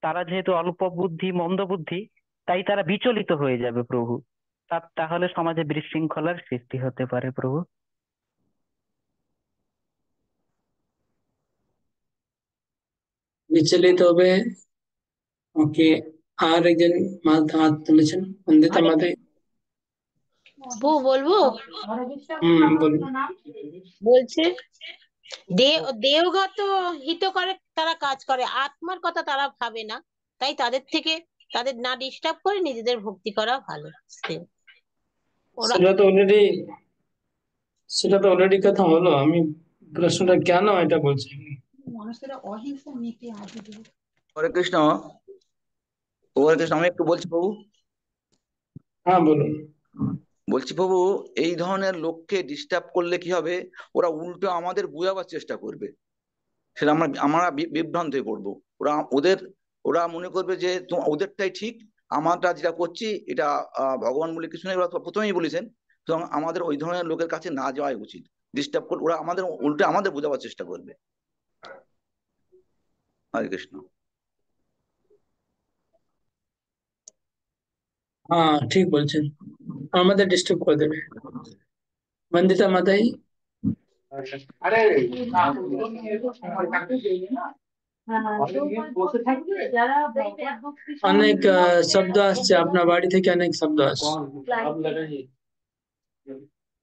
তারা যেহেতু অল্প বুদ্ধি মন্দ বুদ্ধি, তাই তারা বিচলিত হয়ে যাবে প্রভু। তাহলে সমাজে বিশৃঙ্খলার সৃষ্টি হতে পারে প্রভু। বিচলিত হবে। ওকে, আর একজন হাত তুলেছেন, বন্দিতা মাতাই। বলবো বলুন। বলছে দেহগত হিত করে তারা কাজ করে, আত্মার কথা তারা ভাবে না, তাই তাদের না ডিস্টার্ব করে নিজেদের ভক্তি করা ভালো। ওরা সেটা তো অলরেডি কথা হলো। আমি প্রশ্নটা কেন এটা বলছি। মানুষেরা অহিংসা নীতি আদি। হরে কৃষ্ণ। হরে কৃষ্ণ, আমি একটু বলছি প্রভু। হ্যাঁ বলুন। বলছি প্রভু, এই ধরনের লোককে ডিস্টার্ব করলে কি হবে, ওরা উল্টো আমাদের বোঝাবার চেষ্টা করবে, সেটা আমরা বিভ্রান্ত হয়ে পড়বো। ওরা মনে করবে যে ওদেরটাই ঠিক, আমারটা যেটা করছি এটা ভগবান বলে কিছু নেই, ওরা তো প্রথমেই বলেছেন। সুতরাং আমাদের ওই ধরনের লোকের কাছে না যাওয়াই উচিত। ডিস্টার্ব করলে ওরা আমাদের উল্টো আমাদের বোঝাবার চেষ্টা করবে। হরে কৃষ্ণ। হ্যাঁ ঠিক বলছেন, আমাদের ডিস্টার্ব করে দেবে। বন্দিতা মাতাই। অনেক শব্দ আসছে আপনার বাড়ি থেকে, অনেক শব্দ আসছে,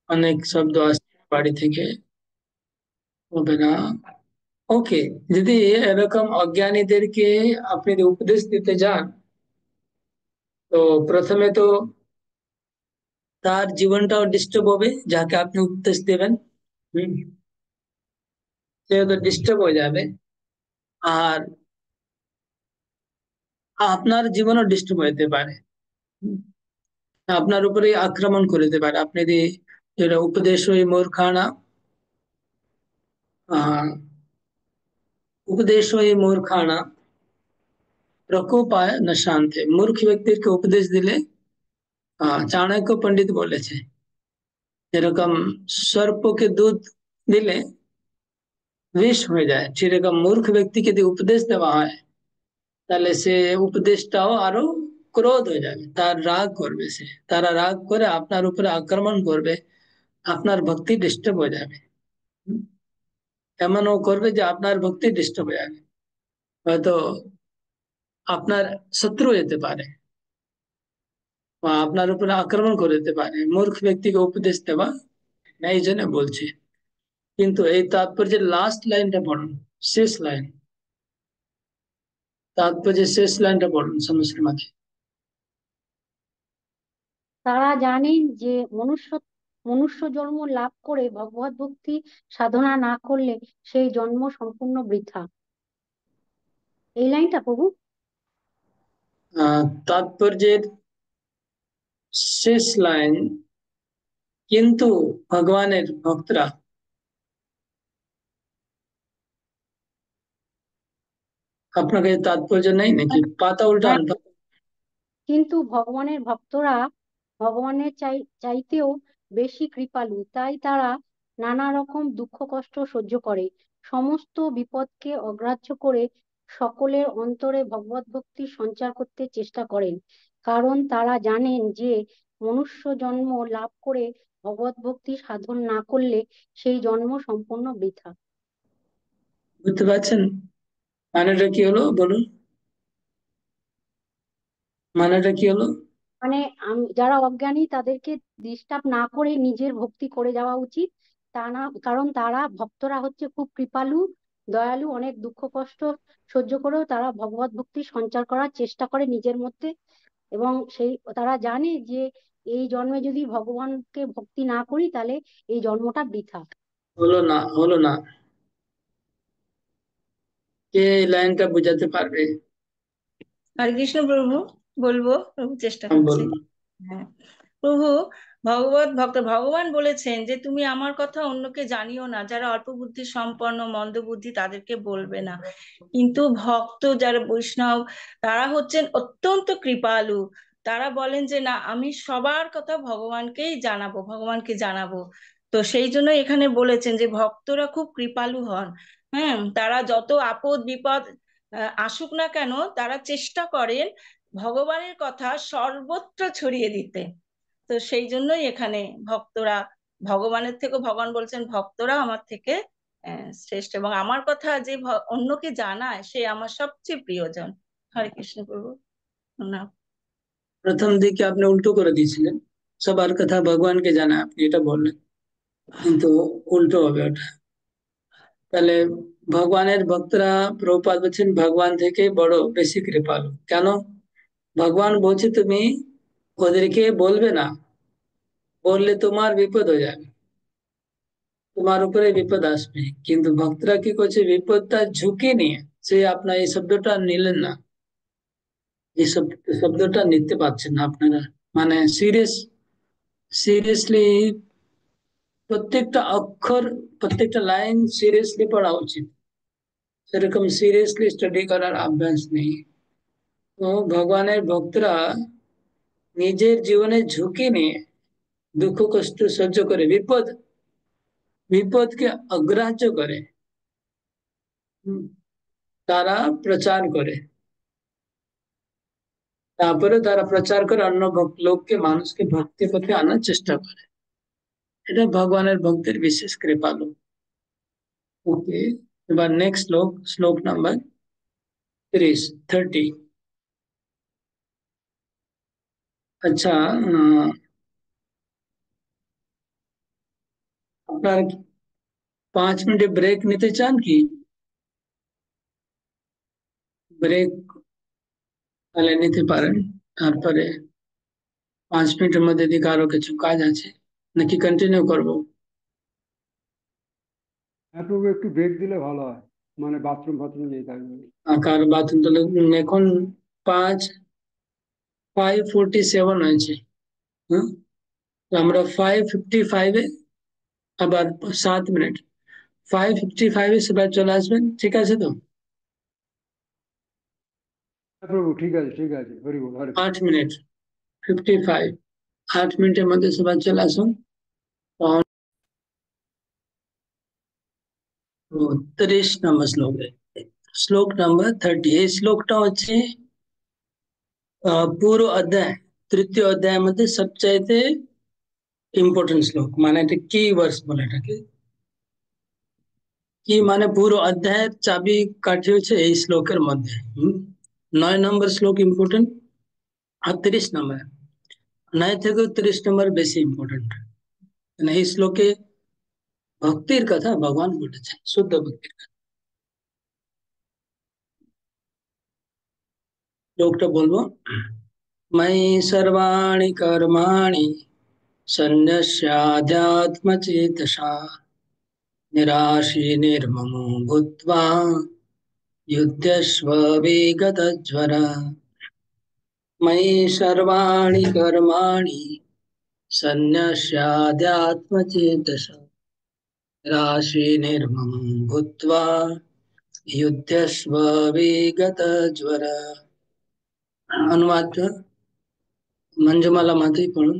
অনেক শব্দ আসছে বাড়ি থেকে, হবে না। ওকে, যদি এরকম অজ্ঞানীদেরকে আপনি যদি উপদেশ দিতে যান, তো প্রথমে তো তার জীবনটাও ডিস্টার্ব হবে, যাকে আপনি উপদেশ দেবেন। হম, সে তো ডিস্টার্ব হয়ে যাবে, আর আপনার জীবনও ডিস্টার্ব হতে পারে। হুম, আপনার উপরে আক্রমণ করে দিতে পারে। আপনি যদি যেটা উপদেশ হই মূর্খানা, उपदेश হই মূর্খানা প্রকোপায় না শান্তে। মূর্খ ব্যক্তিকে উপদেশ দিলে, চাণক্য পণ্ডিত বলেছে, যেরকম সর্পকে দুধ দিলে বিষ হয়ে যায়, সেরকম মূর্খ ব্যক্তিকে যদি উপদেশ দেওয়া হয়, তাহলে সে উপদেশটাও আরো ক্রোধ হয়ে যাবে, তার রাগ করবে, তারা রাগ করে আপনার উপরে আক্রমণ করবে, আপনার ভক্তি ডিস্টার্ব হয়ে যাবে। হুম, এমনও করবে যে আপনার ভক্তি ডিস্টার্ব হয়ে যাবে, হয়তো আপনার শত্রু যেতে পারে বা আপনার উপরে আক্রমণ করে দিতে পারে। মূর্খ ব্যক্তিকে উপদেশ দেওয়া না, এই জন্য বলছি। কিন্তু এই তাৎপর্যের লাস্ট লাইনটা পড়ুন, শেষ লাইন, তাৎপর্যের শেষ লাইনটা পড়ুন সমস্যার মাঝে। তারা জানেন যে মনুষ্য জন্ম লাভ করে ভগবত ভক্তি সাধনা না করলে সেই জন্ম সম্পূর্ণ বৃথা। এই লাইনটা প্রভু। তাৎপর্যের শেষ লাইন, কিন্তু ভগবানের ভক্তরা, আপনার কাছে তাৎপর্য নেই নাকি? পাতা উল্টান। কিন্তু ভগবানের ভক্তরা ভগবানের চাইতেও বেশি কৃপালু, তাই তারা নানা রকম দুঃখ কষ্ট সহ্য করে, সমস্ত বিপদকে অগ্রাহ্য করে সকলের অন্তরে ভগবত ভক্তি সঞ্চার করতে চেষ্টা করেন, কারণ তারা জানেন যে মনুষ্য জন্ম লাভ করে ভগবত ভক্তি সাধন না করলে সেই জন্ম সম্পূর্ণ বৃথা। বুঝতে পারছেন মানেটা কি হলো? বলুন, মানেটা কি হলো? মানে যারা অজ্ঞানী তাদেরকে ডিস্টার্ব না করে নিজের ভক্তি করে যাওয়া উচিত, তা না, কারণ তারা ভক্তরা হচ্ছে খুব কৃপালু, দয়ালু, অনেক দুঃখ কষ্ট সহ্য করেও তারা ভগবত ভক্তি সঞ্চার করার চেষ্টা করে নিজের মধ্যে, এবং তারা জানে যে এই জন্মে যদি ভগবানকে ভক্তি না করি তাহলে এই জন্মটা বৃথা। হলো না, হলো না। কে এই লাইনটা বুঝাতে পারবে? হরে কৃষ্ণ প্রভু, বলবো প্রভু, চেষ্টা হ্যাঁ, করছি। বলুন। হ্যাঁ প্রভু, ভগবান বলেছেন যে তুমি আমার কথা অন্যকে জানিও না, যারা অল্প বুদ্ধি সম্পন্ন মন্দ বুদ্ধি তাদেরকে বলবে না। কিন্তু ভক্ত যারা বৈষ্ণব, তারা হচ্ছেন অত্যন্ত কৃপালু। তারা বলেন যে না, আমি সবার কথা ভগবানকে জানাবো। তো সেই জন্য এখানে বলেছেন যে ভক্তরা খুব কৃপালু হন। হ্যাঁ, তারা যত আপদ বিপদ আসুক না কেন, তারা চেষ্টা করেন ভগবানের কথা সর্বত্র ছড়িয়ে দিতে। তো সেই জন্যই এখানে ভগবানের থেকে ভগবান বলছেন ভক্তরা আমার থেকে শ্রেষ্ঠ, এবং আমার কথা যে অন্যকে জানায় সে আমার সবচেয়ে প্রিয়জন। হরে কৃষ্ণ প্রভু। না, প্রথম দিকে আপনি উল্টো করে দিয়েছিলেন, সবার কথা ভগবানকে জানা, আপনি এটা বললেন, কিন্তু উল্টো হবে ওটা। তাহলে ভগবানের ভক্তরা, প্রভুপাদ বলছেন ভগবান থেকে বড় বেশি কৃপালু। কেন? ভগবান বলছে তুমি ওদেরকে বলবে না, বললে তোমার বিপদ হয়ে যাবে, তোমার উপরে বিপদ আসবে। কিন্তু ভক্তরা কি করছে, বিপদটা ঝুঁকি নিয়ে, সে আপনার এই শব্দটা নিলেন না, এই শব্দটা নিতে পারছেন না আপনারা, মানে সিরিয়াসলি প্রত্যেকটা অক্ষর, প্রত্যেকটা লাইন সিরিয়াসলি পড়া উচিত, সেরকম সিরিয়াসলি স্টাডি করার অভ্যাস নেই। তো ভগবানের ভক্তরা নিজের জীবনে ঝুঁকি নিয়ে, দুঃখ কষ্ট সহ্য করে, বিপদকে অগ্রাহ্য করে তারা প্রচার করে, তারপরে তারা প্রচার করে অন্য লোককে, মানুষকে ভক্তি পথে আনার চেষ্টা করে। এটা ভগবানের ভক্তের বিশেষ কৃপালু। ওকে, এবার নেক্সট শ্লোক, শ্লোক নাম্বার 30। আচ্ছা, আপনার 5 মিনিট ব্রেক নিতে চান কি? ব্রেক তাহলে নিতে পারেন, তারপরে 5 মিনিটের মধ্যে দিকে আরো কিছু কাজ আছে, নাকি কন্টিনিউ করবো? হ্যাঁ প্রভু, একটু ব্রেক দিলে ভালো হয়, মানে বাথরুম ফাথরুম যেতে হবে। কার বাথরুম? তাহলে এখন 5:47 হয়েছে। হ্যাঁ, তো আমরা 5:55-এ, আবার 7 মিনিট, 5:55-এ সবাই চলে আসবেন, ঠিক আছে তো? হ্যাঁ প্রভু, ঠিক আছে ঠিক আছে, হরি বল, হরে 8 মিনিট, 55, 8 মিনিটের মধ্যে সবাই চলে আসুন। 30 নম্বর শ্লোকে, শ্লোক নাম্বার 30। এই শ্লোকটা হচ্ছে পুরো অধ্যায়, তৃতীয় অধ্যায়ের মধ্যে সবচাইতে ইম্পর্টেন্ট শ্লোক, মানে এটা কি ভার্স বলে এটাকে, কি মানে পুরো অধ্যায়ের চাবি কাঠি হচ্ছে এই শ্লোকের মধ্যে। 9 নম্বর শ্লোক ইম্পর্টেন্ট, আর 30 নম্বর, 9 থেকে 30 নম্বর বেশি ইম্পর্টেন্ট। এই শ্লোকে ভক্তির কথা ভগবান বলেছেন, শুদ্ধ ভক্তির কথা। শ্লোকটা বলবো, ময়ি সর্বাণি কর্মাণি সন্ন্যস্যাধ্যাত্মচেতসা নিরাশী নির্মমো ভূত্বা युध्यस्व विगतज्वर। मयि सर्वाणि कर्माणि सन्न्यस्याध्यात्मचेतसा राशि निर्ममो भूत्वा युध्यस्व विगतज्वर। अनुवाद मंजुमाला माती पढ़ूं?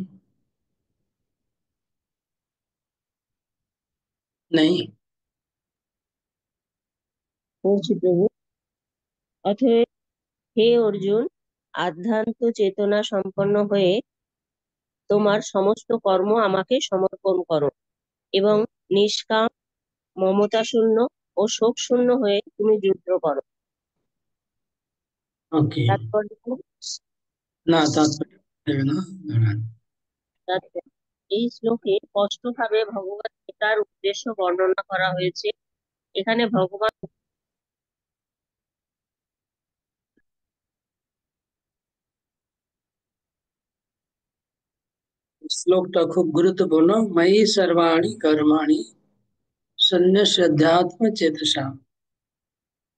नहीं? পড়ছি প্রভু। অতএব হে অর্জুন, আধ্যাত্ম চেতনা সম্পন্ন হয়ে তোমার সমস্ত কর্ম আমাকে সমর্পণ করো এবং নিষ্কাম, মমতাশূন্য ও শোকশূন্য হয়ে তুমি যুদ্ধ করো। ओके, তাৎপর্য না তাৎপর্য দেবে না, দাঁড়ান। তাৎপর্য। এই শ্লোকে স্পষ্টভাবে ভগবত গীতার উদ্দেশ্য বর্ণনা করা হয়েছে। এখানে ভগবান শ্লোকটা খুব গুরুত্বপূর্ণ। मयि सर्वाणि कर्माणि सन्न्यस्याध्यात्म चेतसा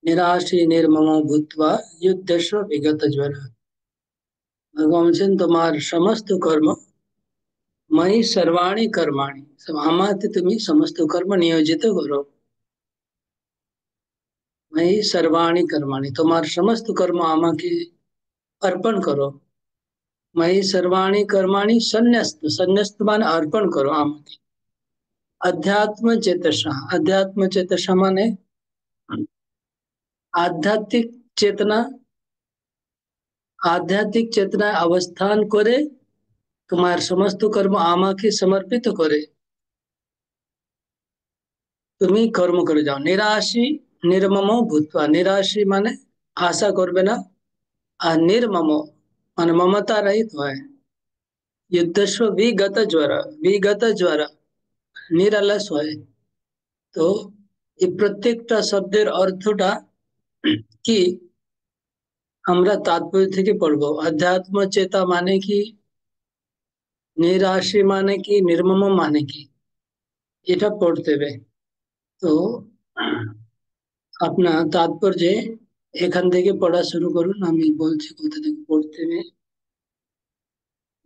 निराशी निर्ममो भूत्वा युद्धस्व विगत ज्वर। भगवान বলছেন তোমার সমস্ত কর্ম, मयि सर्वाणि कर्माणि, আমাতে তুমি সমস্ত কর্ম নিয়োজিত করো। मयि सर्वाणि कर्माणि, তোমার সমস্ত কর্ম আমাকে अर्पण करो। मयि सर्वाणि कर्माणि संन्यस्त, संन्यस्त माने अर्पण करो আমাকে। अध्यात्म चेतसा, अध्यात्म चेतसा माने आध्यात्मिक चेतना, आध्यात्मिक চেতনায় অবস্থান করে তোমার সমস্ত কর্ম আমাকে সমর্পিত করে তুমি কর্ম করে যাও। নিরাশী নির্মম ভূত্বা, নিরাশী মানে আশা করবে না, আর নির্মম মানে মমতা রহিত হয়। युद्धस्व विगत ज्वर নিরালস হয়। তো এই প্রত্যেকটা শব্দের অর্থটা কি আমরা তাৎপর্য থেকে পড়বো। অধ্যাত্ম চেতা মানে কি, নিরাশী মানে কি, নির্মম মানে কি, এটা পড়তে হবে। তো আপনার তাৎপর্যে এখান থেকে পড়া শুরু করুন, আমি বলছি কোথা থেকে পড়তে হবে।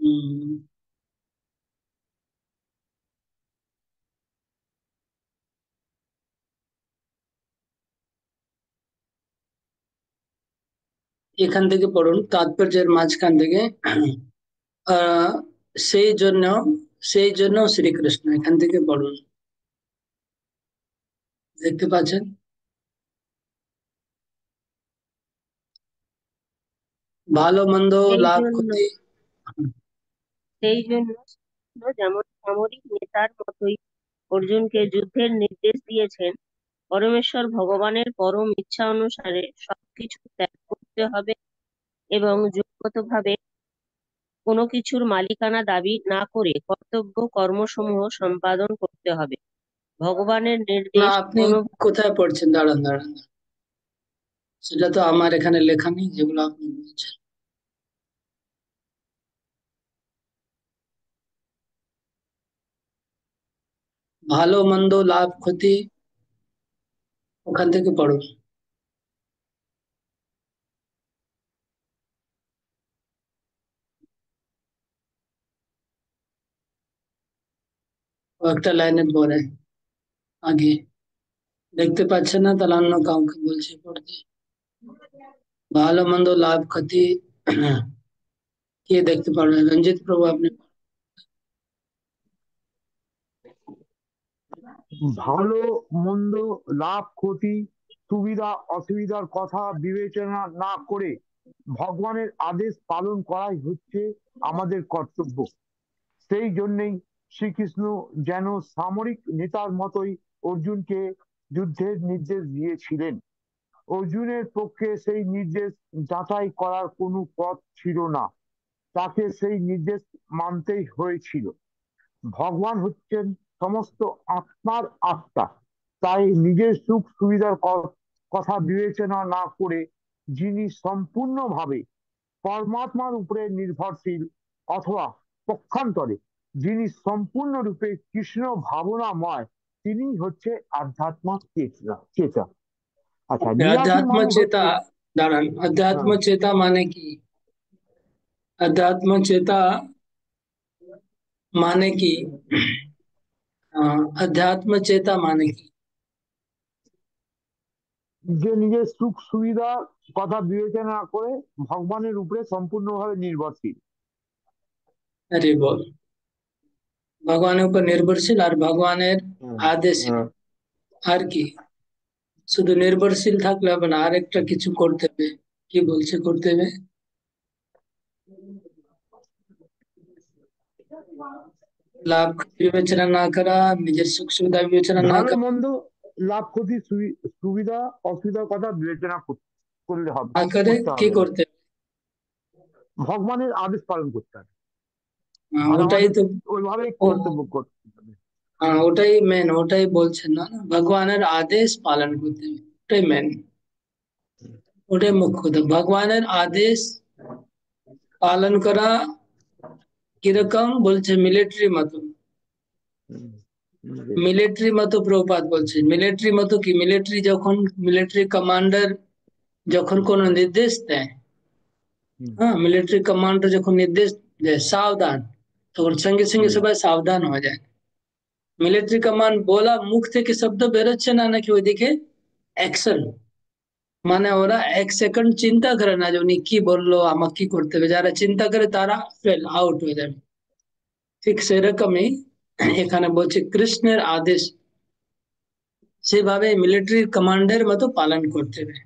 উম, এখান থেকে পড়ুন তাৎপর্যের মাঝখান থেকে। আহ সেই জন্য সেই জন্য শ্রীকৃষ্ণ, এখান থেকে পড়ুন, দেখতে পাচ্ছেন। ভালো মন্দ সেই লাভ জন্য ক্ষতি। সেই জন্য কৃষ্ণ যেমন সামরিক নেতার মতোই অর্জুনকে যুদ্ধের নির্দেশ দিয়েছেন, পরমেশ্বর ভগবানের পরম ইচ্ছা অনুসারে সবকিছু ত্যাগ করতে হবে এবং যুক্তিগতভাবে কোনো কিছুর মালিকানা দাবি না করে কর্তব্য কর্মসমূহ সম্পাদন করতে হবে। ভগবানের না, নির্দেশ আপনি কোনো কোথায় পড়ছেন? দাঁড়ান দাঁড়ান, সেটা তো আমার এখানে লেখা নেই যেগুলো আপনি বলছেন। ভালো মন্দ লাভ ক্ষতি, ওখান থেকে পড়ুন। একটা লাইনের পরে আগে দেখতে পাচ্ছেন না, তাহলে অন্য কাউকে বলছি পড়তে। ভালো মন্দ লাভ ক্ষতি কে দেখতে পারবেন? রঞ্জিত প্রভু, আপনি। ভালো মন্দ লাভ ক্ষতি সুবিধা অসুবিধার কথা বিবেচনা না করে ভগবানের আদেশ পালন করাই হচ্ছে আমাদের কর্তব্য। সেই জন্যেই শ্রীকৃষ্ণ যেন সামরিক নেতার মতোই অর্জুনকে যুদ্ধের নির্দেশ দিয়েছিলেন। অর্জুনের পক্ষে সেই নির্দেশ যাচাই করার কোনো পথ ছিল না, তাকে সেই নির্দেশ মানতেই হয়েছিল। ভগবান হচ্ছেন সমস্ত আত্মার আত্মা, তাই নিজের সুখ সুবিধার কথা বিবেচনা না করে যিনি সম্পূর্ণভাবে পরমাত্মার উপরে নির্ভরশীল, অথবা পক্ষান্তরে যিনি সম্পূর্ণরূপে কৃষ্ণ ভাবনাময়, তিনি হচ্ছে আধ্যাত্ম চেতা। আচ্ছা, নিরাশী अध्यात्म মানে चेता, হচ্ছে दाঁড়ান, अध्यात्म হ্যাঁ, चेता মানে কি? अध्यात्म चेता মানে কি? अध्यात्म चेता মানে কি? যে নিজের সুখ সুবিধার কথা বিবেচনা না করে ভগবানের উপরে সম্পূর্ণভাবে নির্ভরশীল। अरे बोल, ভগবানের উপর নির্ভরশীল আর ভগবানের আদেশে। হ্যাঁ, আর কি? শুধু নির্ভরশীল থাকলে হবে না, আরেকটা কিছু করতে হবে। কি বলছে করতে হবে? লাভ ক্ষতি বিবেচনা না করা, নিজের সুখ সুবিধা বিবেচনা না ভালো করা, মন্দ লাভ ক্ষতি সুবিধা অসুবিধার কথা বিবেচনা করলে হবে, না করে করতে কি হবে না, করতে হবে? ভগবানের আদেশ পালন করতে হবে, আর ওটাই আমাদের তো। ওইভাবেই ও, কর্তব্য করতে হবে। ওটাই মেন, ওটাই বলছেন না, ভগবানের আদেশ পালন করতে হবে, ওটাই মেন, ওটাই মুখ্য কথা। ভগবানের আদেশ পালন করা কিরকম বলছে? মিলিটারি মতো। মিলিটারি মতো প্রভুপাদ বলছে। মিলিটারি মতো কি? মিলিটারি যখন মিলিটারি কমান্ডার যখন কোনো নির্দেশ দেয়, হ্যাঁ, মিলিটারি কমান্ডার যখন নির্দেশ দেয় সাবধান, তখন সঙ্গে সঙ্গে সবাই সাবধান হয়ে যায়। মিলিটারি কমান্ড বলা মুখ থেকে শব্দ বেরোচ্ছে না, নাকি ওইদিকে অ্যাকশন, মানে ওরা এক সেকেন্ড চিন্তা করে না যে উনি কি বললো, আমাকে কি করতে হবে। যারা চিন্তা করে তারা ফেল আউট হয়ে যাবে। ঠিক সেরকমই এখানে বলছে কৃষ্ণের আদেশ সেভাবে মিলিটারি কমান্ডের মতো পালন করতে হবে।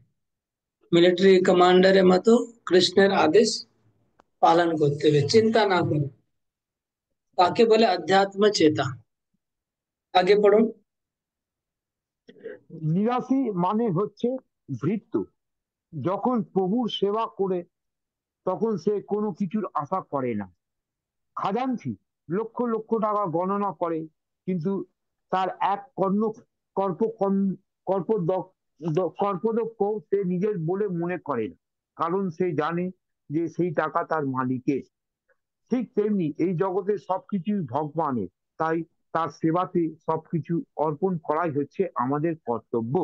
মিলিটারি কমান্ডারের মতো কৃষ্ণের আদেশ পালন করতে হবে, চিন্তা না করে। তাকে বলে अध्यात्म चेता। आगे पढ़ो। নিরাশী মানে হচ্ছে ভৃত্য। যখন প্রভুর সেবা করে তখন সে কোনো কিছুর আশা করে না। খাজাঞ্চি লক্ষ লক্ষ টাকা গণনা করে, কিন্তু তার এক কর্পদক্ষ সে নিজের বলে মনে করে না, কারণ সে জানে যে সেই টাকা তার মালিকের। ঠিক তেমনি এই জগতের সবকিছুই ভগবানের, তাই তার সেবাতে সবকিছু অর্পণ করাই হচ্ছে আমাদের কর্তব্য।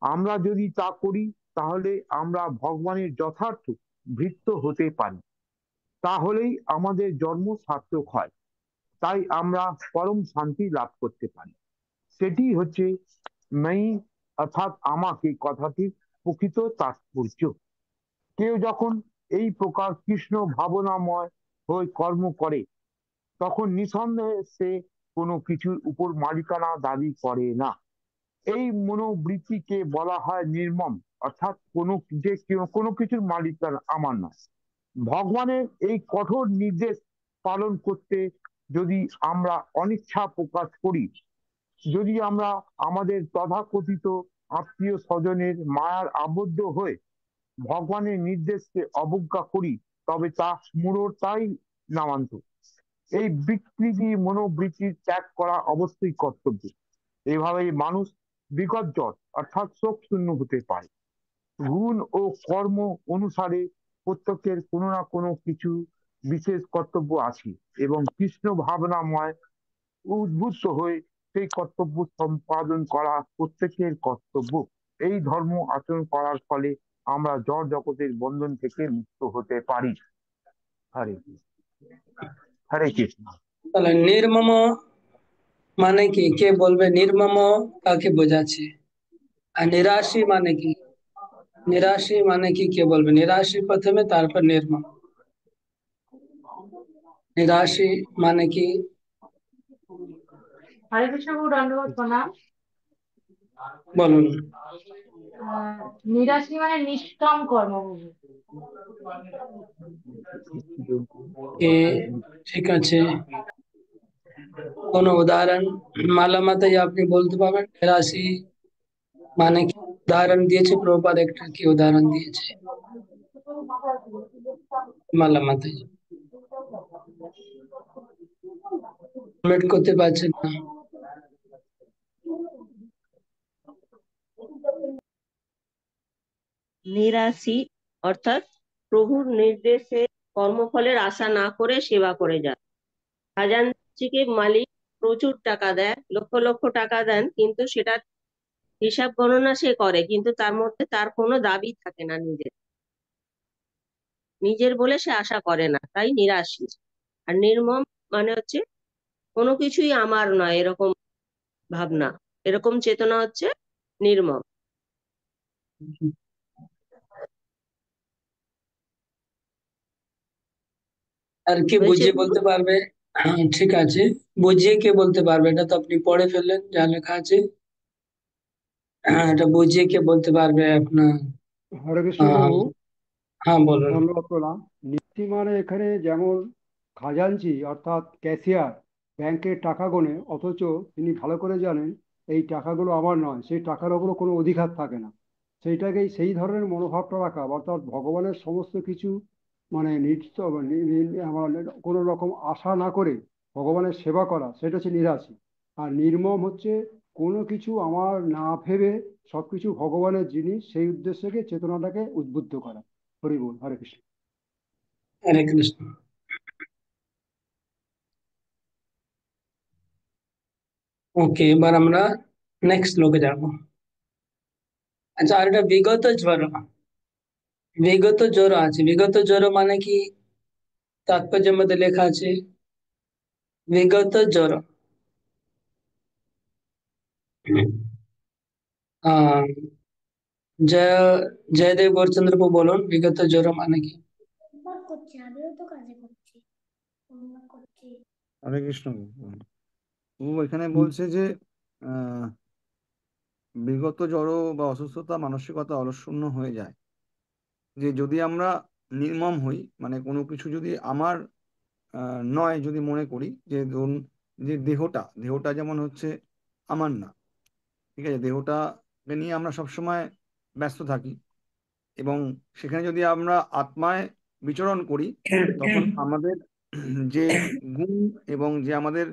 আমরা যদি তা করি তাহলে আমরা ভগবানের যথার্থ ভৃত্য হতে পারি, তাহলেই আমাদের জন্ম সার্থক হয়, তাই আমরা পরম শান্তি লাভ করতে পারি। সেটি হচ্ছে মেই অর্থাৎ আমাকে কথাটির প্রকৃত তাৎপর্য। কেউ যখন এই প্রকার কৃষ্ণ ভাবনাময় হয়ে কর্ম করে তখন নিঃসন্দেহে সে কোনো কিছুর উপর মালিকানা দাবি করে না। এই মনোবৃত্তিকে বলা হয় নির্মম, অর্থাৎ কোনো কিছুর মালিকানা আমার নয়। ভগবানের এই কঠোর নির্দেশ পালন করতে যদি আমরা অনিচ্ছা প্রকাশ করি, যদি আমরা আমাদের তথাকথিত আত্মীয় স্বজনের মায়ার আবদ্ধ হয়ে ভগবানের নির্দেশকে অবজ্ঞা করি, তবে তা মূঢ়তাই নামান্ত। এই বিকৃতি মনোবৃত্তির ত্যাগ করা অবশ্যই কর্তব্য। এভাবেই মানুষ বিগজ্জর অর্থাৎ শোক শূন্য হতে পারে। গুণ ও কর্ম অনুসারে প্রত্যেকের কোনো না কোনো কিছু বিশেষ কর্তব্য আছে, এবং কৃষ্ণ ভাবনাময় উদ্বুদ্ধ হয়ে সেই কর্তব্য সম্পাদন করা প্রত্যেকের কর্তব্য। এই ধর্ম আচরণ করার ফলে আমরা জড় জগতের বন্ধন থেকে মুক্ত হতে পারি। হরে কৃষ্ণ। হরে কৃষ্ণ। তাহলে নির্মম মানে কি, কে বলবে নির্মম কাকে বোঝাচ্ছে? আর নিরাশী মানে কি? নিরাশী মানে কি, কে বলবে? নিরাশী প্রথমে, তারপর নির্মম। নিরাশী মানে কি? হরে কৃষ্ণ প্রভু, দণ্ডবত প্রণাম। বলুন। নিরাশী মানে নিষ্কাম কর্ম প্রভু। ঠিক আছে, কোন উদাহরণ মালামাতে আপনি বলতে পারবেন? নিরাশী মানে কি উদাহরণ দিয়েছে প্রভুপাদ, একটা কি উদাহরণ দিয়েছে মালামাতে? কমেন্ট করতে পারছেন না। নিরাশী অর্থাৎ প্রভুর নির্দেশে কর্মফলের আশা না করে সেবা করে যায়। খাজাঞ্চিকে মালিক প্রচুর টাকা দেয়, লক্ষ লক্ষ টাকা দেন, কিন্তু সেটা হিসাব গণনা সে করে, কিন্তু তার মধ্যে তার কোনো দাবি থাকে না, নিজের বলে সে আশা করে না, তাই নিরাশী। আর নির্মম মানে হচ্ছে কোনো কিছুই আমার নয় এরকম ভাবনা, এরকম চেতনা হচ্ছে নির্মম। আর কি বুঝিয়ে বলতে পারবে? হ্যাঁ, ঠিক আছে, বুঝিয়ে কে বলতে পারবে? এটা তো আপনি পড়ে ফেললেন যা লেখা আছে। হ্যাঁ, এটা বুঝিয়ে কে বলতে পারবে আপনার? হরে কৃষ্ণ প্রভু, হ্যাঁ বলুন। ধন্যবাদ প্রণাম। নীতি মানে এখানে যেমন খাজাঞ্চি অর্থাৎ ক্যাশিয়ার ব্যাংকের টাকা গোনে, অথচ তিনি ভালো করে জানেন এই টাকাগুলো আমার নয়, সেই টাকার ওপরও কোনো অধিকার থাকে না। সেইটাকেই সেই ধরনের মনোভাবটা রাখা, অর্থাৎ ভগবানের সমস্ত কিছু মানে নিত্য মানে কোনো রকম আশা না করে ভগবানের সেবা করা, সেটা হচ্ছে নিরাশী। আর নির্মম হচ্ছে কোনো কিছু আমার না ভেবে সবকিছু ভগবানের জিনিস, সেই উদ্দেশ্যকে চেতনাটাকে উদ্বুদ্ধ করা। হরি বল, হরে কৃষ্ণ। হরে কৃষ্ণ। ওকে, এবার আমরা নেক্সট শ্লোকে যাব। আচ্ছা, আর এটা বিগত জ্বর, বিগত জ্বর আছে। বিগত জ্বর মানে কি তাৎপর্যের মধ্যে লেখা আছে? বিগত জ্বর, আহ জয় জয়দেব গৌরচন্দ্র বলুন, বিগত জ্বর মানে কি? হরে কৃষ্ণ। ও এখানে বলছে যে বিগত জড় বা অসুস্থতা মানসিকতা অলসন্ন হয়ে যায়, যে যদি আমরা নির্মম হই, মানে কোনো কিছু যদি আমার নয় যদি মনে করি, যে ধরুন যে দেহটা যেমন হচ্ছে আমার না, ঠিক আছে, দেহটাকে নিয়ে আমরা সবসময় ব্যস্ত থাকি, এবং সেখানে যদি আমরা আত্মায় বিচরণ করি, তখন আমাদের যে গুণ এবং যে আমাদের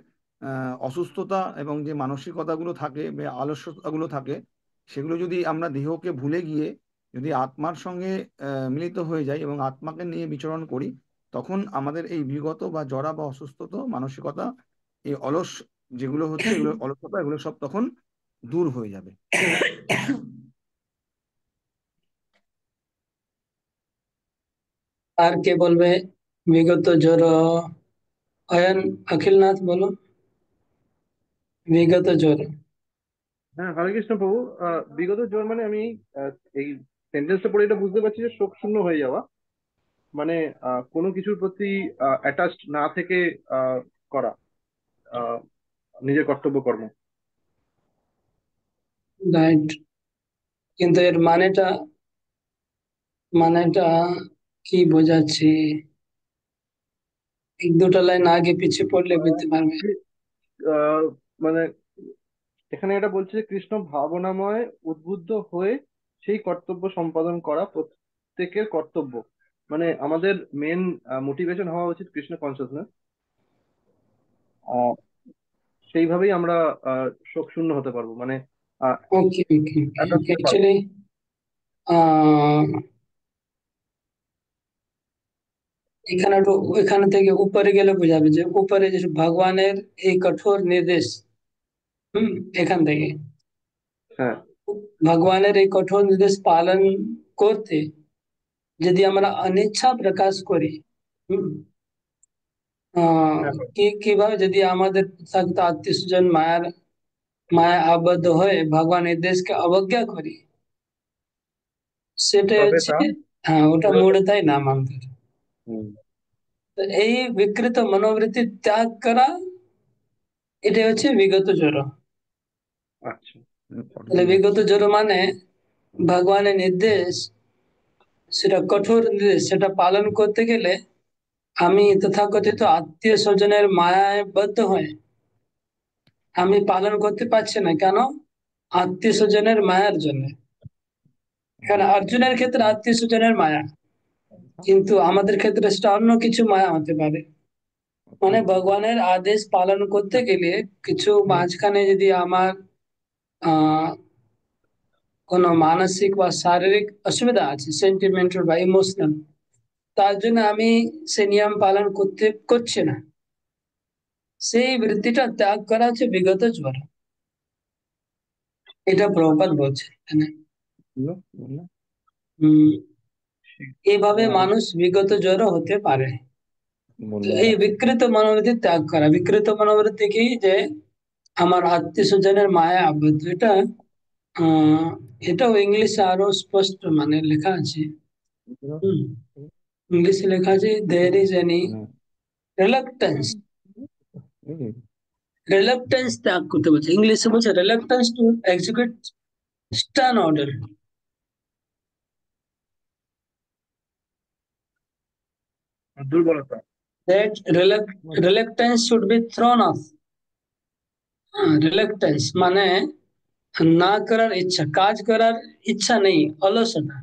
অসুস্থতা এবং যে মানসিকতাগুলো থাকে বা আলস্যতাগুলো থাকে, সেগুলো যদি আমরা দেহকে ভুলে গিয়ে যদি আত্মার সঙ্গে মিলিত হয়ে যাই এবং আত্মাকে নিয়ে বিচরণ করি, তখন আমাদের এই বিগত বা জরা বা অসুস্থতা মানসিকতা, এই অলস যেগুলো হচ্ছে, এগুলো অলসতা, এগুলো সব তখন দূর হয়ে যাবে। আর কে বলবে বিগত জ্বর? অয়ন, অখিলনাথ বলো বিগত জ্বর। হ্যাঁ, হরে কৃষ্ণ প্রভু। বিগত জ্বর মানে আমি এই সেন্টেন্সটা পড়ে এটা বুঝতে পারছি যে শোক শূন্য হয়ে যাওয়া, মানে কোনো কিছুর প্রতি অ্যাটাচড না থেকে করা আহ, নিজের কর্তব্য কর্ম। রাইট, কিন্তু এর মানেটা মানেটা কি বোঝাচ্ছে? এক দুটো লাইন আগে পিছিয়ে পড়লে বুঝতে পারবে। আহ, মানে এখানে এটা বলছে যে কৃষ্ণ ভাবনাময় উদ্বুদ্ধ হয়ে সেই কর্তব্য সম্পাদন করা প্রত্যেকের কর্তব্য। মানে আমাদের মেন মোটিভেশন হওয়া উচিত কৃষ্ণ কনসিয়াসনেস। সেইভাবেই আমরা শোক শূন্য হতে পারবো, মানে ওকে ওকে attach ওকে, হতে পারবো। অ্যাকচুয়ালি এখানে একটু এখানে থেকে উপরে গেলে বোঝাবে যে উপরে যে ভগবানের এই কঠোর নির্দেশ, এখান থেকে হ্যাঁ, ভগবানের এই কঠোর নির্দেশ পালন করতে যদি আমরা অনিচ্ছা প্রকাশ করি, হুম, কিভাবে যদি আমাদের থাকতো আত্মীয় স্বজন মায়া আবদ্ধ হয়ে ভগবান নির্দেশকে অবজ্ঞা করি, সেটাই তবে হচ্ছে, তা হ্যাঁ, ওটা মূঢ়তাই নাম আমাদের। তো এই বিকৃত মনোবৃত্তি ত্যাগ করা, এটাই হচ্ছে বিগত জ্বর। আচ্ছা, তাহলে বিগত জ্বর মানে ভগবানের নির্দেশ, সেটা কঠোর নির্দেশ, সেটা পালন করতে গেলে আমি তথাকথিত আত্মীয় স্বজনের মায়ায় বদ্ধ হয়ে আমি পালন করতে পারছি না। কেন? আত্মীয় স্বজনের মায়ার জন্য। কারণ অর্জুনের ক্ষেত্রে আত্মীয় স্বজনের মায়া, কিন্তু আমাদের ক্ষেত্রে সেটা অন্য কিছু মায়া হতে পারে। মানে ভগবানের আদেশ পালন করতে গেলে কিছু মাঝখানে যদি আমার আহ কোনো মানসিক বা শারীরিক অসুবিধা আছে, সেন্টিমেন্টাল বা ইমোশনাল, তার জন্য আমি সে নিয়ম পালন করছি না, সেই বৃত্তিটা ত্যাগ করা হচ্ছে বিগত জ্বর। এটা প্রভুপাদ বলছে এখানে। এইভাবে মানুষ বিগত জ্বর হতে পারে। তো এই বিকৃত মনোবৃত্তি ত্যাগ করা, বিকৃত মনোবৃত্তি কি? যে আমার আত্মীয় স্বজনের মায়া আবদ্ধ। এটাও ইংলিশে আরো স্পষ্ট মানে লেখা আছে। ইংলিশে লেখা আছে there is any reluctance, reluctance ত্যাগ করতে বলছে। ইংলিশে বলছে reluctance to execute stern order. দুর্বলতা। That reluctance should be thrown off. reluctance মানে না করার ইচ্ছা, কাজ করার ইচ্ছা নেই, অলসতা,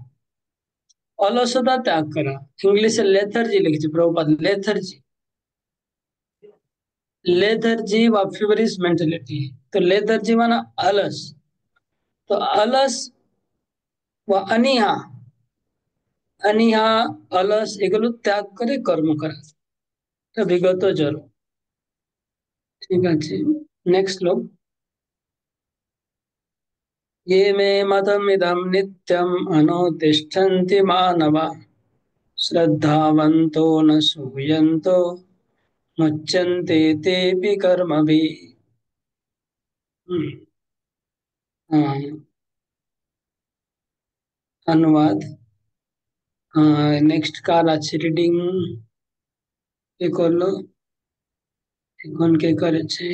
অলসতা ত্যাগ করা। ইংলিশে লেথার্জি লিখেছে প্রভুপাদ, লেথার্জি, लेथर्जी व फीवरिश मेंटालिटी। तो लेथर्जी माना अलस, तो अलस व अनिहा, अनिहा अलस এগুলো ত্যাগ করে কর্ম করা, তো বিগত জ্বর। ঠিক আছে, নেক্সট লোক। ये मे मतमिदं नित्यम् अनुतिष्ठन्ति मानवा श्रद्धावन्तो न सूयन्तो मुच्यन्ते तेऽपि कर्मभिः। अनुवाद। নেক্সট কার আছে রিডিং? কে করলো? এখন কে করেছে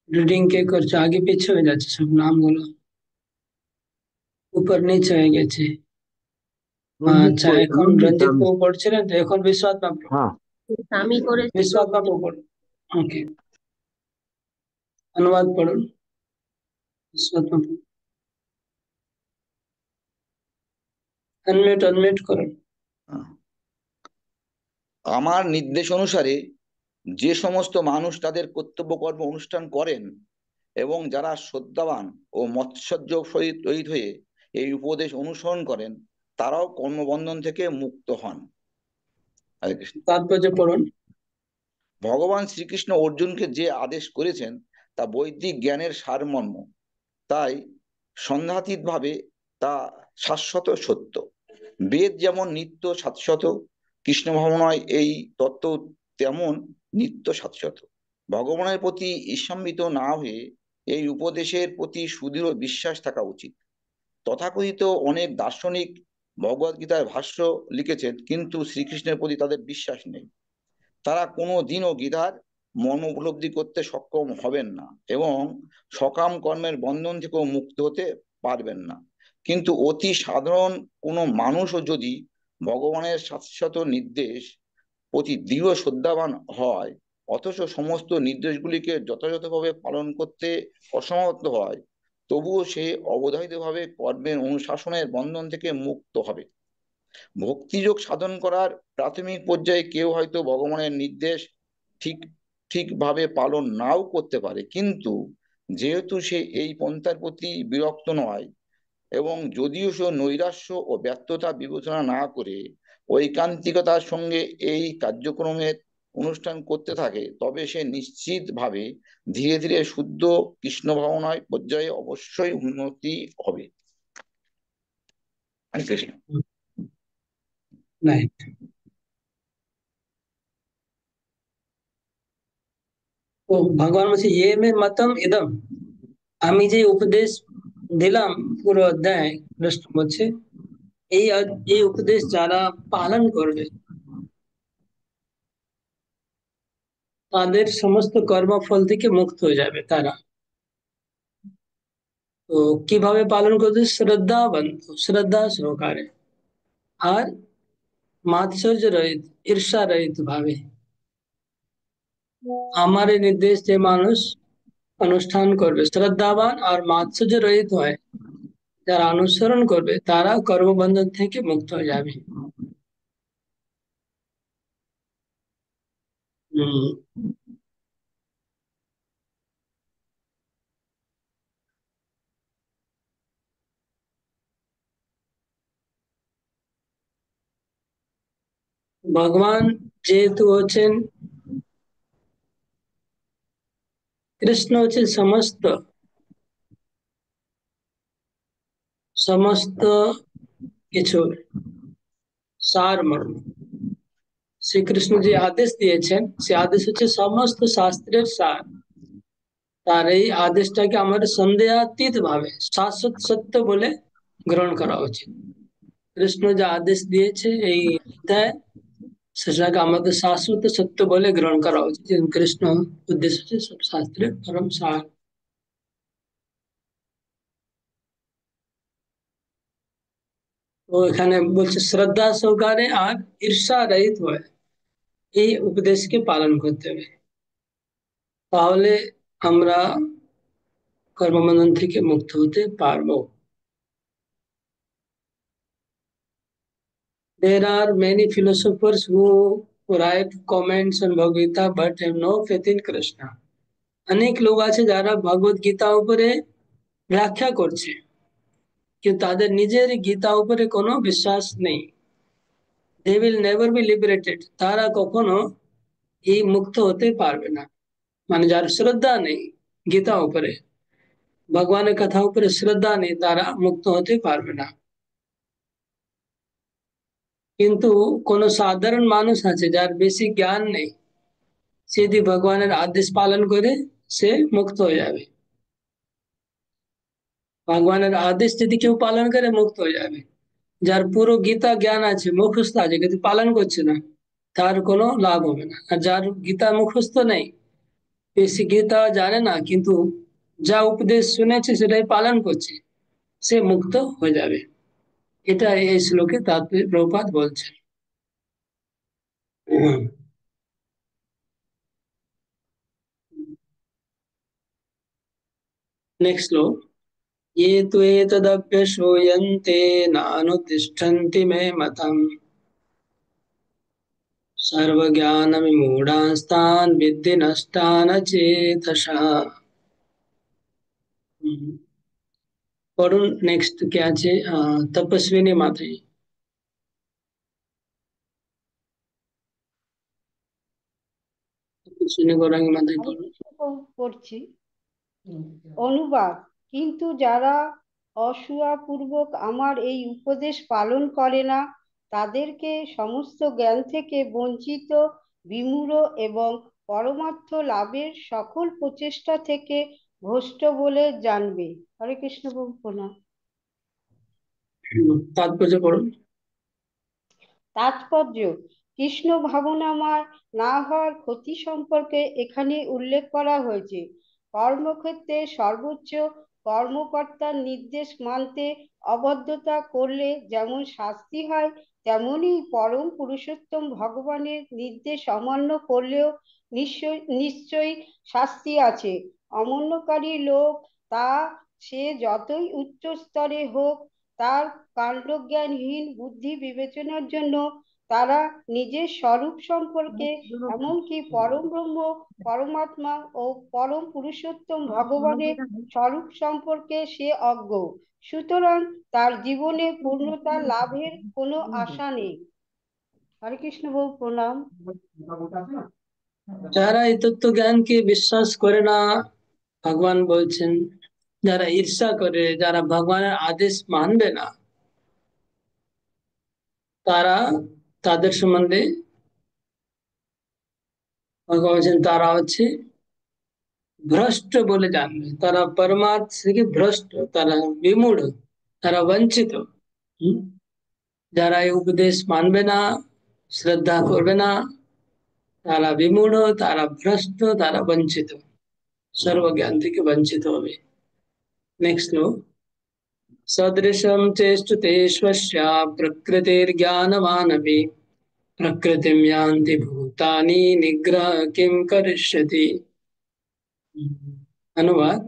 রিডিং? কে করছে? আগে পিছে হয়ে যাচ্ছে সব নামগুলো, উপর নিচে হয়ে গেছে। আচ্ছা, এখন রঞ্জিত বাবু পড়ছিলেন, তো এখন বিশ্বনাথ বাবু। আমি করেছি বিশ্বনাথ বাবু পড়। ওকে। অনুবাদ পড়ুন। বিশ্বনাথ, আনমিউট করুন। আমার নির্দেশ অনুসারে যে সমস্ত মানুষ তাদের কর্তব্য কর্ম অনুষ্ঠান করেন এবং যারা শ্রদ্ধাবান ও মৎসর্য সহিত রহিত হয়ে এই উপদেশ অনুসরণ করেন তারাও কর্মবন্ধন থেকে মুক্ত হন। হরে কৃষ্ণ। তাৎপর্য পড়ুন। ভগবান শ্রীকৃষ্ণ অর্জুনকে যে আদেশ করেছেন তা বৈদিক জ্ঞানের সারমর্ম, তাই সন্দেহাতীতভাবে তা শাশ্বত সত্য। বেদ যেমন নিত্য শাশ্বত, কৃষ্ণ ভাবনায় এই তত্ত্ব তেমন নিত্য শাশ্বত। ভগবানের প্রতি ঈর্ষান্বিত না হয়ে এই উপদেশের প্রতি সুদৃঢ় বিশ্বাস থাকা উচিত। তথাকথিত অনেক দার্শনিক ভগবদ গীতার ভাষ্য লিখেছেন, কিন্তু শ্রীকৃষ্ণের প্রতি তাদের বিশ্বাস নেই। তারা কোনো দিনও গীতার মর্ম উপলব্ধি করতে সক্ষম হবেন না এবং সকাম কর্মের বন্ধন থেকেও মুক্ত হতে পারবেন না। কিন্তু অতি সাধারণ কোনো মানুষও যদি ভগবানের শাশ্বত নির্দেশ প্রতি দৃঢ় শ্রদ্ধাবান হয় অথচ সমস্ত নির্দেশগুলিকে যথাযথভাবে পালন করতে অসমর্থ হয়, তবুও সে অবধারিতভাবে কর্মের অনুশাসনের বন্ধন থেকে মুক্ত হবে। ভক্তিযোগ সাধন করার প্রাথমিক পর্যায়ে কেউ হয়তো ভগবানের নির্দেশ ঠিক ঠিকভাবে পালন নাও করতে পারে, কিন্তু যেহেতু সে এই পন্থার প্রতি বিরক্ত নয় এবং যদিও সে নৈরাশ্য ও ব্যর্থতা বিবেচনা না করে ঐকান্তিকতার সঙ্গে এই কার্যক্রমের অনুষ্ঠান করতে থাকে, তবে সে নিশ্চিতভাবে ধীরে ধীরে শুদ্ধ কৃষ্ণ ভাবনায় পর্যায়ে অবশ্যই উন্নতি হবে। হরে কৃষ্ণ। রাইট। তো ভগবান বলছে ইয়ে মে মতম ইদম, আমি যে উপদেশ দিলাম পুরো অধ্যায়, কৃষ্ণ বলছে এই উপদেশ যারা পালন করবে তাদের সমস্ত কর্মফল থেকে মুক্ত হয়ে যাবে তারা। তো কিভাবে পালন করবে? শ্রদ্ধা সহকারে আর মাৎসর্য রহিত, ঈর্ষা রহিত ভাবে। আমার এই নির্দেশ যে মানুষ অনুষ্ঠান করবে শ্রদ্ধাবান আর মাৎসর্য রহিত হয়, যারা অনুসরণ করবে তারা কর্মবন্ধন থেকে মুক্ত হয়ে যাবে। ভগবান যেহেতু হচ্ছেন, কৃষ্ণ হচ্ছেন সমস্ত সমস্ত কিছুর সারমর্ম। শ্রীকৃষ্ণ যে আদেশ দিয়েছেন সে আদেশ হচ্ছে সমস্ত শাস্ত্রের সার। তার এই আদেশটাকে আমাদের সন্দেহাতীত ভাবে শাশ্বত সত্য বলে গ্রহণ করা উচিত। কৃষ্ণ যে আদেশ দিয়েছে এই অধ্যায়, সেটাকে আমাদের শাশ্বত সত্য বলে গ্রহণ করা উচিত। কৃষ্ণ উদ্দেশ্য হচ্ছে সব শাস্ত্রের পরম সার। তো এখানে বলছে শ্রদ্ধা সহকারে আর ঈর্ষা রহিত হয়ে এই উপদেশকে পালন করতে হবে, তাহলে আমরা কর্মবন্ধন থেকে মুক্ত হতে পারবো। There are many philosophers who write comments on Bhagavad Gita but have no faith in Krishna. অনেক লোক আছে যারা ভগবত গীতা উপরে ব্যাখ্যা করছে কিন্তু তাদের নিজের গীতা উপরে কোনো বিশ্বাস নেই। They will never be liberated. তারা কখনো এই মুক্ত হতে পারবে না। মানে যার শ্রদ্ধা নেই গীতা উপরে, ভগবানের কথা উপরে শ্রদ্ধা নেই, তারা মুক্ত হতে পারবে না। কিন্তু কোন সাধারণ মানুষ আছে যার বেশি জ্ঞান নেই, সে যদি ভগবানের আদেশ পালন করে সে মুক্ত হয়ে যাবে। ভগবানের আদেশ যদি কেউ পালন করে মুক্ত হয়ে যাবে। যার পুরো গীতা জ্ঞান আছে, মুখস্থ আছে, কিন্তু পালন করছে না, তার কোনো লাভ হবে না। আর যার গীতা মুখস্থ নেই, বেশি গীতা জানে না, কিন্তু যা উপদেশ শুনেছে সেটাই পালন করছে, সে মুক্ত হয়ে যাবে। এটা এই শ্লোকে তাৎপর্য প্রভুপাদ বলছেন। नेक्स्ट लो, ये तु एतदभ्यसूयन्ते नानुतिष्ठन्ति मे मतम् सर्वज्ञानविमूढांस्तान् विद्धि नष्टान् चेतसः। पढ़ुन नेक्स्ट क्या છે તપસ્વીની માથે তপস্বিনী গৌরাঙ্গী মাথায় হরে পড়ুন। কৃষ্ণ পড়ছি। অনুবাদ: কিন্তু যারা অসূয়াপূর্বক আমার এই উপদেশ পালন করে না, তাদেরকে সমস্ত জ্ঞান থেকে বঞ্চিত, বিমূঢ় এবং পরমার্থ লাভের সকল প্রচেষ্টা থেকে ভ্রষ্ট বলে জানবে। হরে কৃষ্ণ প্রণাম। তাৎপর্য পড়ুন। তাৎপর্য: কৃষ্ণ ভাবনাময় না হওয়ার ক্ষতি সম্পর্কে এখানে উল্লেখ করা হয়েছে। কর্মক্ষেত্রে সর্বোচ্চ কর্মকর্তার নির্দেশ মানতে অবদ্ধতা করলে যেমন শাস্তি হয়, তেমনি পরম পুরুষোত্তম ভগবানের নির্দেশ অমান্য করলেও নিশ্চয়ই শাস্তি আছে। অমান্যকারী লোক, তা সে যতই উচ্চ স্তরে হোক, তার কাণ্ডজ্ঞানহীন বুদ্ধি বিবেচনার জন্য তারা নিজের স্বরূপ সম্পর্কে, এমনকি পরম ব্রহ্ম, পরমাত্মা ও পরম পুরুষোত্তম ভগবানের স্বরূপ সম্পর্কে সে অজ্ঞ। সুতরাং তার জীবনে পূর্ণতা লাভের কোনো আশা নেই। হরে কৃষ্ণ প্রণাম। যারা এই তত্ত্ব জ্ঞানকে বিশ্বাস করে না, ভগবান বলছেন, যারা ঈর্ষা করে, যারা ভগবানের আদেশ মানবে না, তারা তাদের সম্বন্ধে ভগবান বলছেন তারা হচ্ছে ভ্রষ্ট বলে জানবে। তারা পরমার্থ থেকে ভ্রষ্ট, তারা বিমূঢ়, তারা বঞ্চিত। হুম? যারা এই উপদেশ মানবে না, শ্রদ্ধা করবে না, তারা বিমূঢ়, তারা ভ্রষ্ট, তারা বঞ্চিত, সর্বজ্ঞান থেকে বঞ্চিত হবে। নেক্সট লো, सदृशं चेष्टुते स्वस्य प्रकृतिर्ज्ञानवानपि प्रकृतिं यान्ति भूतानि निग्रह किं करिष्यति। अनुवाद,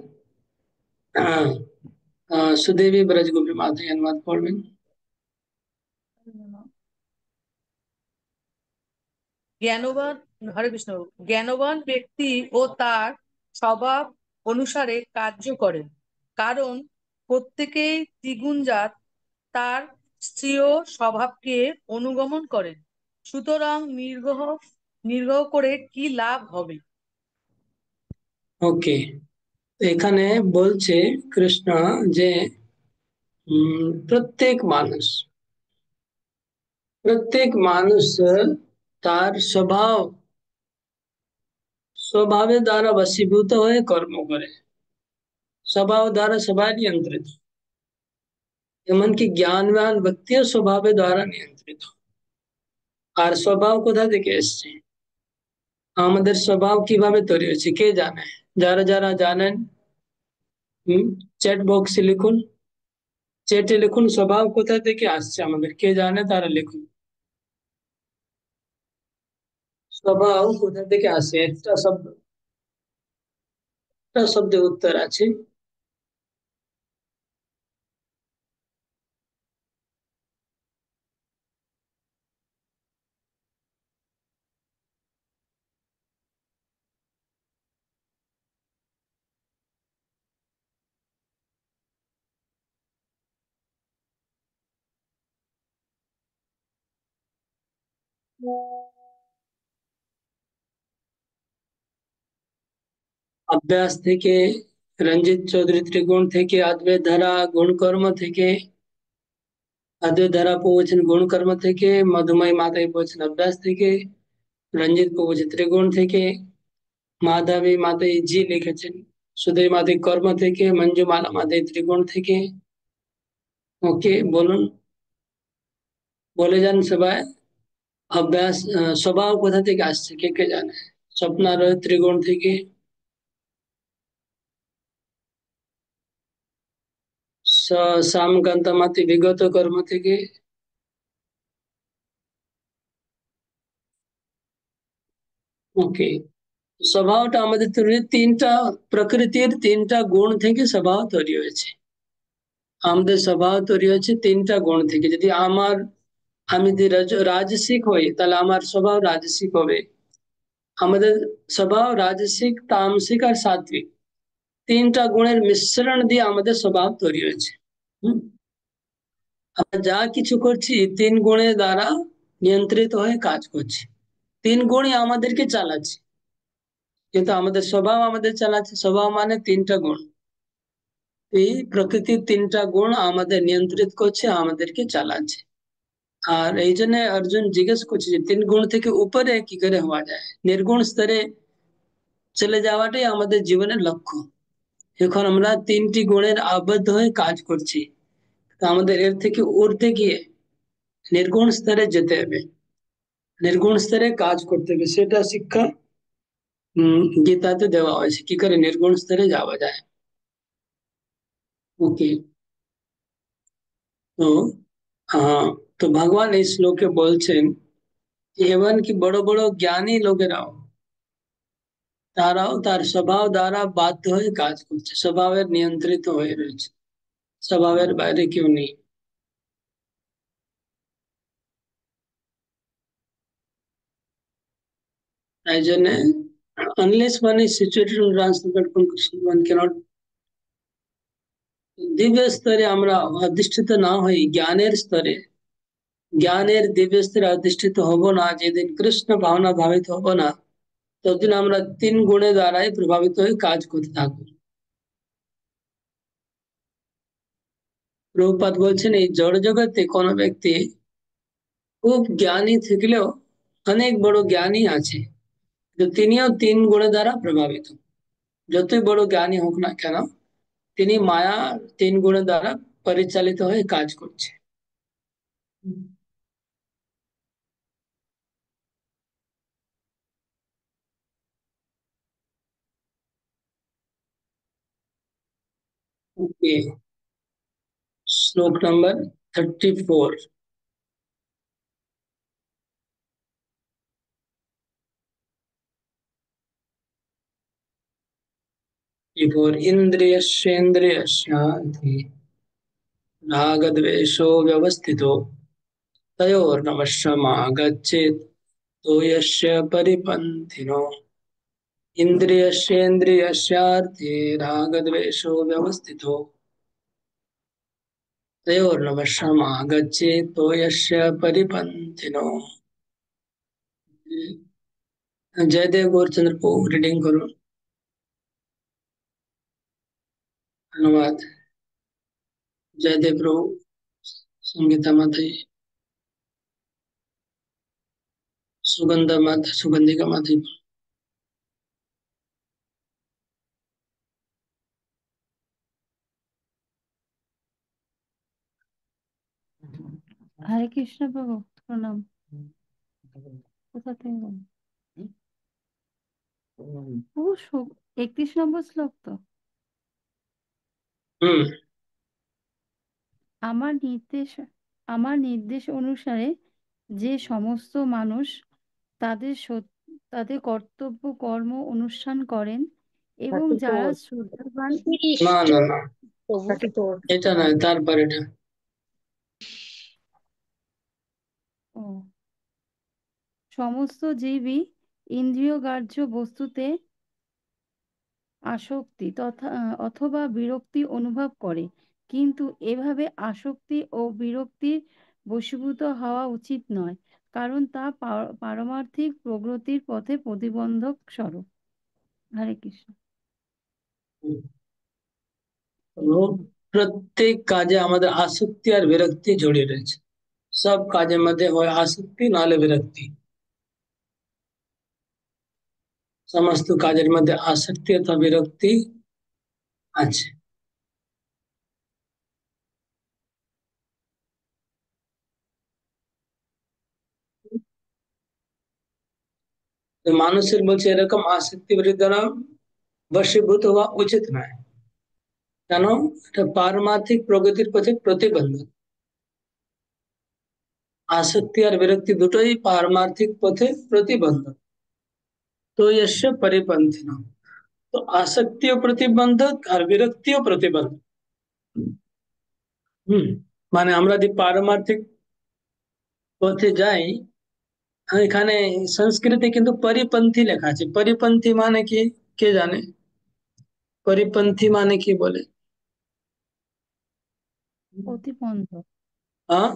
सुदेवी ब्रजगोपी माता अनुवाद पढ़বেন। জ্ঞানবান হরে কৃষ্ণ জ্ঞানবান ব্যক্তি ও তার স্বভাব অনুসারে কার্য করেন, কারণ প্রত্যেকেই ত্রিগুণজাত, তার স্বীয় স্বভাবকে অনুগমন করেন। সুতরাং নির্গ্রহ করে কি লাভ হবে? ওকে, এখানে বলছে কৃষ্ণ যে প্রত্যেক মানুষ তার স্বভাবের দ্বারা বশীভূত হয়ে কর্ম করে, স্বভাব দ্বারা সবাই নিয়ন্ত্রিত, এমনকি জ্ঞানবান ব্যক্তিও স্বভাবের দ্বারা নিয়ন্ত্রিত। আর স্বভাব কোথা থেকে এসছে, আমাদের স্বভাব কিভাবে তৈরি হয়েছে কে জানে? যারা যারা জানেন চ্যাট বক্সে লিখুন, চ্যাটে লিখুন স্বভাব কোথা থেকে আসছে আমাদের, কে জানে তারা লিখুন। স্বভাব কোথা থেকে আসে, একটা শব্দের উত্তর আছে। अभ्यास থেকে, রঞ্জিত চৌধুরী ত্রিগুণ থেকে, অদ্বৈত ধারা গুণকর্ম থেকে, অদ্বৈত ধারা পৌঁছেন গুণকর্ম থেকে, মধুময় মাতায় পৌঁছেন অভ্যাস থেকে, রঞ্জিত পৌঁছে ত্রিগুণ থেকে, মাধবী মাতাই জি লিখেছেন সুধীর মাতাই কর্ম থেকে, মঞ্জুমালা মাতাই ত্রিগুণ থেকে। ওকে, বলুন, বলে যান সবাই। অভ্যাস স্বভাব কোথা থেকে আসছে কে কে জানে? স্বপ্নার ত্রিগুণ থেকে, সামকান্তমাতি বিগত কর্ম থেকে, ওকে। স্বভাবটা আমাদের তৈরি তিনটা, প্রকৃতির তিনটা গুণ থেকে স্বভাব তৈরি হয়েছে। আমাদের স্বভাব তৈরি হয়েছে তিনটা গুণ থেকে। যদি আমি যদি রাজসিক হই তাহলে আমার স্বভাব রাজসিক হবে। আমাদের স্বভাব রাজসিক, তামসিক আর সাত্বিক, তিনটা গুণের মিশ্রণ দিয়ে আমাদের স্বভাব তৈরি হয়েছে। আমরা যা কিছু করছি তিন গুণের দ্বারা নিয়ন্ত্রিত হয়ে কাজ করছি। তিন গুণই আমাদেরকে চালাচ্ছে, কিন্তু আমাদের স্বভাব আমাদের চালাচ্ছে। স্বভাব মানে তিনটা গুণ, এই প্রকৃতির তিনটা গুণ আমাদের নিয়ন্ত্রিত করছে, আমাদেরকে চালাচ্ছে। আর এই জন্য অর্জুন জিজ্ঞেস করছে যে তিন গুণ থেকে উপরে কি করে হওয়া যায়, নির্গুণ স্তরে চলে যাওয়াটাই আমাদের জীবনের লক্ষ্য। এখন আমরা তিনটি গুণের আবদ্ধ হয়ে কাজ করছি, তো আমাদের এর থেকে ঊর্ধ্বে গিয়ে নির্গুণ স্তরে যেতে হবে, নির্গুণ স্তরে কাজ করতে হবে। সেটা শিক্ষা গীতাতে দেওয়া হয়েছে কি করে নির্গুণ স্তরে যাওয়া যায়। ওকে, তো তো ভগবান এই শ্লোকে বলছেন এমন কি বড় বড় জ্ঞানী লোকেরাও তারাও তার স্বভাব দ্বারা বাধ্য হয়ে কাজ করছে, স্বভাবের নিয়ন্ত্রিত হয়ে রয়েছে, স্বভাবের বাইরে কেউ নেই। তাই জন্য unless one is situated in transcendental conclusion, one cannot, দিব্য স্তরে আমরা অধিষ্ঠিত না হই, জ্ঞানের স্তরে, জ্ঞানের দিব্য স্তরে অধিষ্ঠিত হব না, যেদিন কৃষ্ণ ভাবনা ভাবিত হব না, ততদিন আমরা তিন গুণের দ্বারাই প্রভাবিত হয়ে কাজ করতে থাকবো। প্রভুপাদ বলছেন এই জড় জগতে কোনো ব্যক্তি খুব জ্ঞানী থাকলেও, অনেক বড় জ্ঞানী আছে, তো তিনিও তিন গুণের দ্বারা প্রভাবিত। যতই বড় জ্ঞানী হোক না কেন, তিনি মায়া তিন গুণের দ্বারা পরিচালিত হয়ে কাজ করছে। ওকে, শ্লোক নাম্বার 34। इंद्रियस्येन्द्रियस्यार्थे रागद्वेषो व्यवस्थितो तयोर्नवशमागच्छेत् तो यस्य परिपन्थिनो। इंद्रियस्येन्द्रियस्यार्थे रागद्वेषो व्यवस्थितो तयोर्नवशमागच्छेत् तो यस्य परिपन्थिनो। जयदेव गौरचंद्र को रीडिंग करो, धन्यवाद। जयदेव प्रभु, संगीता माता जी, सुगंधा माता, सुगंधिका माता जी। হরে কৃষ্ণ প্রভু, প্রণাম। কোথা থেকে বলুন? ও 31 নম্বর শ্লোক তো। আমার নির্দেশ অনুসারে যে সমস্ত মানুষ তাদের কর্তব্য কর্ম অনুষ্ঠান করেন এবং যারা শ্রদ্ধাবান, না না না, এটা নয়, তারপর এটা। ও সমস্ত জীবই ইন্দ্রিয়গ্রাহ্য বস্তুতে আসক্তি অথবা বিরক্তি অনুভব করে, কিন্তু এভাবে আসক্তি ও বিরক্তির বশীভূত হওয়া উচিত নয়, কারণ তা পারমার্থিক প্রগতির পথে প্রতিবন্ধক স্বরূপ। হরে কৃষ্ণ। প্রত্যেক কাজে আমাদের আসক্তি আর বিরক্তি জড়িয়ে রয়েছে। সব কাজের মধ্যে হয় আসক্তি নাহলে বিরক্তি, সমস্ত কাজের মধ্যে আসক্তি অথবা বিরক্তি আছে। তো মানুষের বলছে এরকম আসক্তি দ্বারা বশীভূত হওয়া উচিত নয়, কেন? এটা পারমার্থিক প্রগতির পথে প্রতিবন্ধক। আসক্তি আর বিরক্তি দুটোই পারমার্থিক পথে প্রতিবন্ধক। तो यस्य परिपंथिनः। तो आसक्तियों प्रतिबंधक और विरक्तियों प्रतिबंधक। মানে আমরা যদি পারমার্থিক পথে যাই, এখানে সংস্কৃতে কিন্তু পরিপন্থী লেখা আছে। পরিপন্থী মানে কি, কে জানে? পরিপন্থী মানে কি বলে? প্রতিবন্ধ। হ্যাঁ,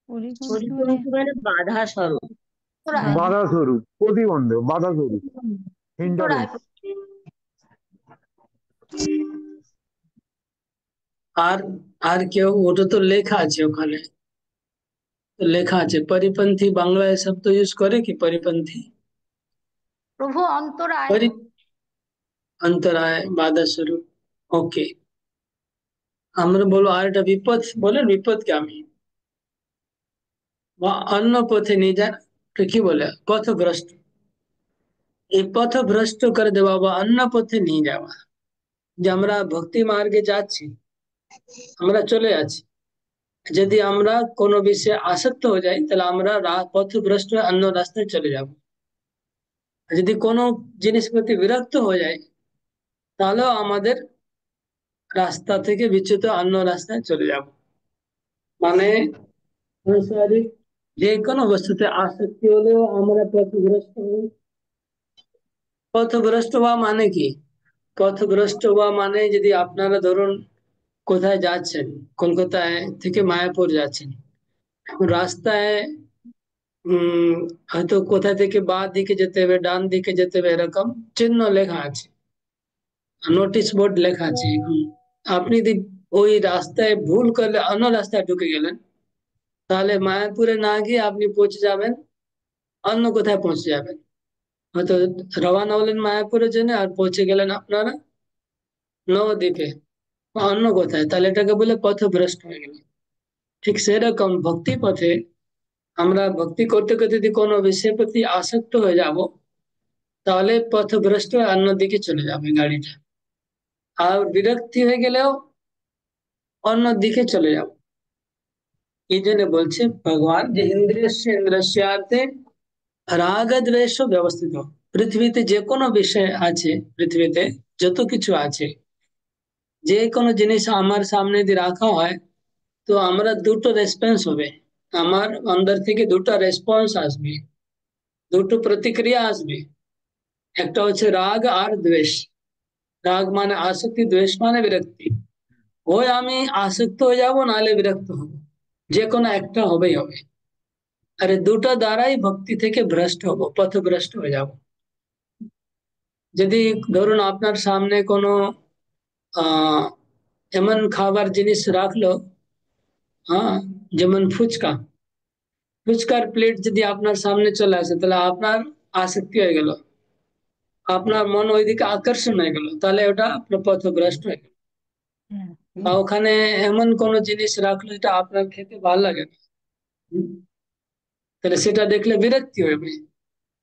পরিপন্থী মানে পরিপন্থী মানে বাধা স্বরূপ। বাধা স্বরূপ, প্রতিবন্ধ, বাধা স্বরূপ, হিন্ডারেন্স। আর আর কেউ? ওটা তো লেখা আছে ওখানে, তো লেখা আছে পরিপন্থী। বাংলায় শব্দ ইউজ করে কি পরিপন্থী? প্রভু অন্তরায়। পরি অন্তরায়, বাধা স্বরূপ। ওকে, আমরা বলবো আর একটা বিপদ। বলেন বিপদগামী বা অন্য পথে নিয়ে যায়, তো কি বলে? পথভ্রষ্ট। এই পথভ্রষ্ট করে দেওয়া বা অন্য পথে নিয়ে যাওয়া। যে আমরা ভক্তি মার্গে যাচ্ছি, আমরা চলে যাচ্ছি, যদি আমরা কোনো বিষয়ে আসক্ত হয়ে যাই তাহলে আমরা পথভ্রষ্ট হয়ে অন্য রাস্তায় চলে যাব। যদি কোনো জিনিস প্রতি বিরক্ত হয়ে যায় তাহলেও আমাদের রাস্তা থেকে বিচ্যুত অন্য রাস্তায় চলে যাব। মানে সাংসারিক যে কোনো বস্তুতে আসক্তি হলেও আমরা পথভ্রষ্ট হই। পথভ্রষ্ট হওয়া মানে কি? পথভ্রষ্ট হওয়া মানে, যদি আপনারা ধরুন কোথায় যাচ্ছেন, কলকাতায় থেকে মায়াপুর যাচ্ছেন, এখন রাস্তায় হয়তো কোথা থেকে বাঁ দিকে যেতে হবে, ডান দিকে যেতে হবে, এরকম চিহ্ন লেখা আছে, নোটিশ বোর্ড লেখা আছে। আপনি যদি ওই রাস্তায় ভুল করলে অন্য রাস্তায় ঢুকে গেলেন, তাহলে মায়াপুরে না গিয়ে আপনি পৌঁছে যাবেন অন্য কোথায় পৌঁছে যাবেন। হয়তো রওনা হলেন মায়াপুরের জন্য আর পৌঁছে গেলেন আপনারা নবদ্বীপে বা অন্য কোথায়, তাহলে এটাকে বলে পথভ্রষ্ট হয়ে গেল। ঠিক সেরকম ভক্তি পথে আমরা ভক্তি করতে করতে যদি কোনো বিষয়ের প্রতি আসক্ত হয়ে যাব, তাহলে পথভ্রষ্ট হয়ে অন্যদিকে চলে যাবে গাড়িটা। আর বিরক্তি হয়ে গেলেও অন্য দিকে চলে যাব। এই জন্য বলছে ভগবান যে ইন্দ্রিয়ার্থে রাগ দ্বেষ ব্যবস্থিত। পৃথিবীতে যে কোনো বিষয় আছে, পৃথিবীতে যত কিছু আছে, যে কোনো জিনিস আমার সামনে যদি রাখা হয় তো আমরা দুটো রেসপন্স হবে, আমার অন্দর থেকে দুটো রেসপন্স আসবে, দুটো প্রতিক্রিয়া আসবে। একটা হচ্ছে রাগ আর দ্বেষ। রাগ মানে আসক্তি, দ্বেষ মানে বিরক্তি। হয় আমি আসক্ত হয়ে যাব, নাহলে বিরক্ত হব, যে কোনো একটা হবেই হবে। আর এই দুটো দ্বারাই ভক্তি থেকে ভ্রষ্ট হব, পথভ্রষ্ট হয়ে যাব। যদি ধরুন আপনার সামনে কোনো আহ এমন খাবার জিনিস রাখলো, হ্যাঁ, যেমন ফুচকা, ফুচকার প্লেট যদি আপনার সামনে চলে আসে, তাহলে আপনার আসক্তি হয়ে গেল, আপনার মন ওইদিকে আকর্ষণ হয়ে গেল, তাহলে ওটা আপনার পথভ্রষ্ট হয়ে গেল। বা ওখানে এমন কোনো জিনিস রাখলো যেটা আপনার খেতে ভালো লাগে না, তাহলে সেটা দেখলে বিরক্তি হবে।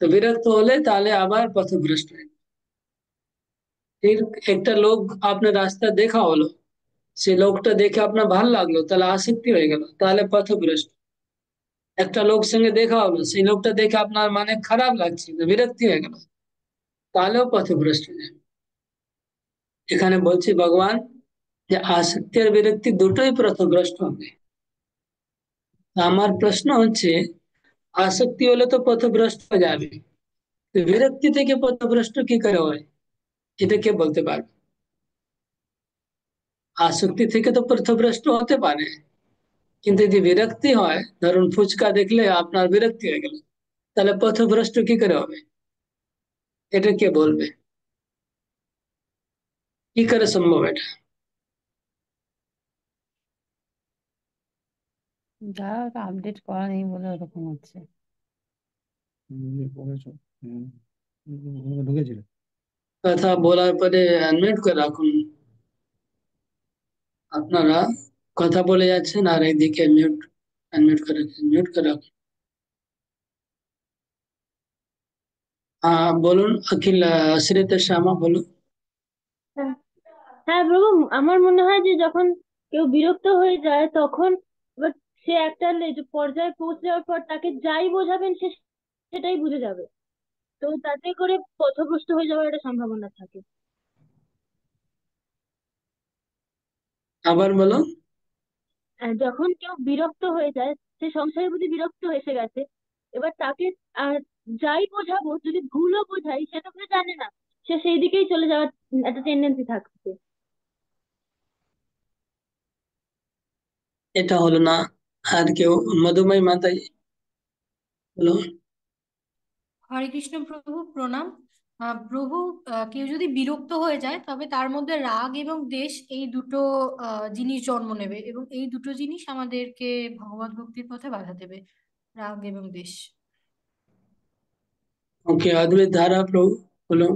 তো বিরক্ত হলে তাহলে আবার পথভ্রষ্ট হয়ে গেল। फिर একটা লোক আপনার রাস্তা দেখা হলো, সেই লোকটা দেখে আপনার ভালো লাগলো, তাহলে আসক্তি হয়ে গেল, তাহলে পথভ্রষ্ট। একটা লোক সঙ্গে দেখা হলো, সেই লোকটা দেখে আপনার মানে খারাপ লাগছে, বিরক্তি হয়ে গেল, তাহলেও পথভ্রষ্ট হয়ে যাবে। এখানে বলছে ভগবান যে আসক্তি আর বিরক্তি দুটোই পথভ্রষ্ট হবে। আমার প্রশ্ন হচ্ছে, আসক্তি হলে তো পথভ্রষ্ট হয়ে যাবে, তো বিরক্তি থেকে পথভ্রষ্ট কি করে হয়, এটা কে বলতে পারবে? আসক্তি থেকে তো পথভ্রষ্ট হতে পারে, কিন্তু যদি বিরক্তি হয়, ধরুন ফুচকা দেখলে আপনার বিরক্তি হয়ে গেল, তাহলে পথভ্রষ্ট কি করে হবে, এটা কে বলবে? কি করে সম্ভব এটা? যারা আপডেট করা নেই বলে ওরকম হচ্ছে। ঢুকেছিল। কথা বলার পরে আনমিউট করে রাখুন। আপনারা কথা বলে যাচ্ছেন আর এইদিকে আনমিউট করে মিউট করে রাখুন। হ্যাঁ বলুন অখিল, শ্রীতে শ্যামা বলুন। হ্যাঁ হ্যাঁ প্রভু, আমার মনে হয় যে যখন কেউ বিরক্ত হয়ে যায় তখন এবার সে একটা পর্যায়ে পৌঁছে যাওয়ার পর তাকে যাই বোঝাবেন সে সেটাই বুঝে যাবে। তো তাতে করে পথভ্রষ্ট হয়ে যাওয়ার একটা সম্ভাবনা থাকে। আবার বলো। যখন কেউ বিরক্ত হয়ে যায়, সে সংসারের প্রতি বিরক্ত এসে গেছে, এবার তাকে আর যাই বোঝাবো, যদি ভুলও বোঝাই সেটা সে জানে না, সে সেই দিকেই চলে যাওয়ার একটা টেন্ডেন্সি থাকছে। এটা হলো না। আর কেউ? মধুময় মাতাই বলো। হরে কৃষ্ণ প্রভু, প্রণাম। প্রভু, কেউ যদি বিরক্ত হয়ে যায় তবে তার মধ্যে রাগ এবং দ্বেষ এই দুটো জিনিস জন্ম নেবে, এবং এই দুটো জিনিস আমাদেরকে ভগবত ভক্তির পথে বাধা দেবে, রাগ এবং দ্বেষ। ওকে, অদ্বৈত ধারা প্রভু বলো।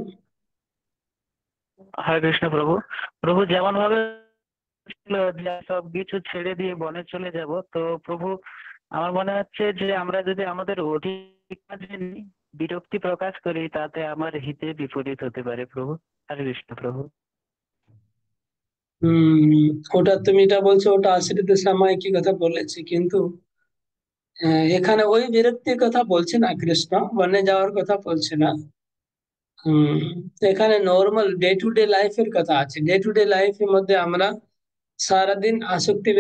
হরে কৃষ্ণ প্রভু। প্রভু যেমন ভাবে ছিল যে সব কিছু ছেড়ে দিয়ে বনে চলে যাব, তো প্রভু আমার মনে হচ্ছে যে আমরা যদি আমাদের অধিকার জেনে বিরক্তি প্রকাশ করি তাতে আমার হিতে বিপরীত হতে পারে প্রভু। হরে কৃষ্ণ প্রভু। ওটা তুমি এটা বলছো, ওটা আশ্রিত সময় কি কথা বলেছে, কিন্তু এখানে ওই বিরক্তির কথা বলছে না কৃষ্ণ, বনে যাওয়ার কথা বলছে না। হম তো এখানে নর্মাল ডে টু ডে লাইফের কথা আছে। ডে টু ডে লাইফের মধ্যে আমরা সারাদিন আসক্তি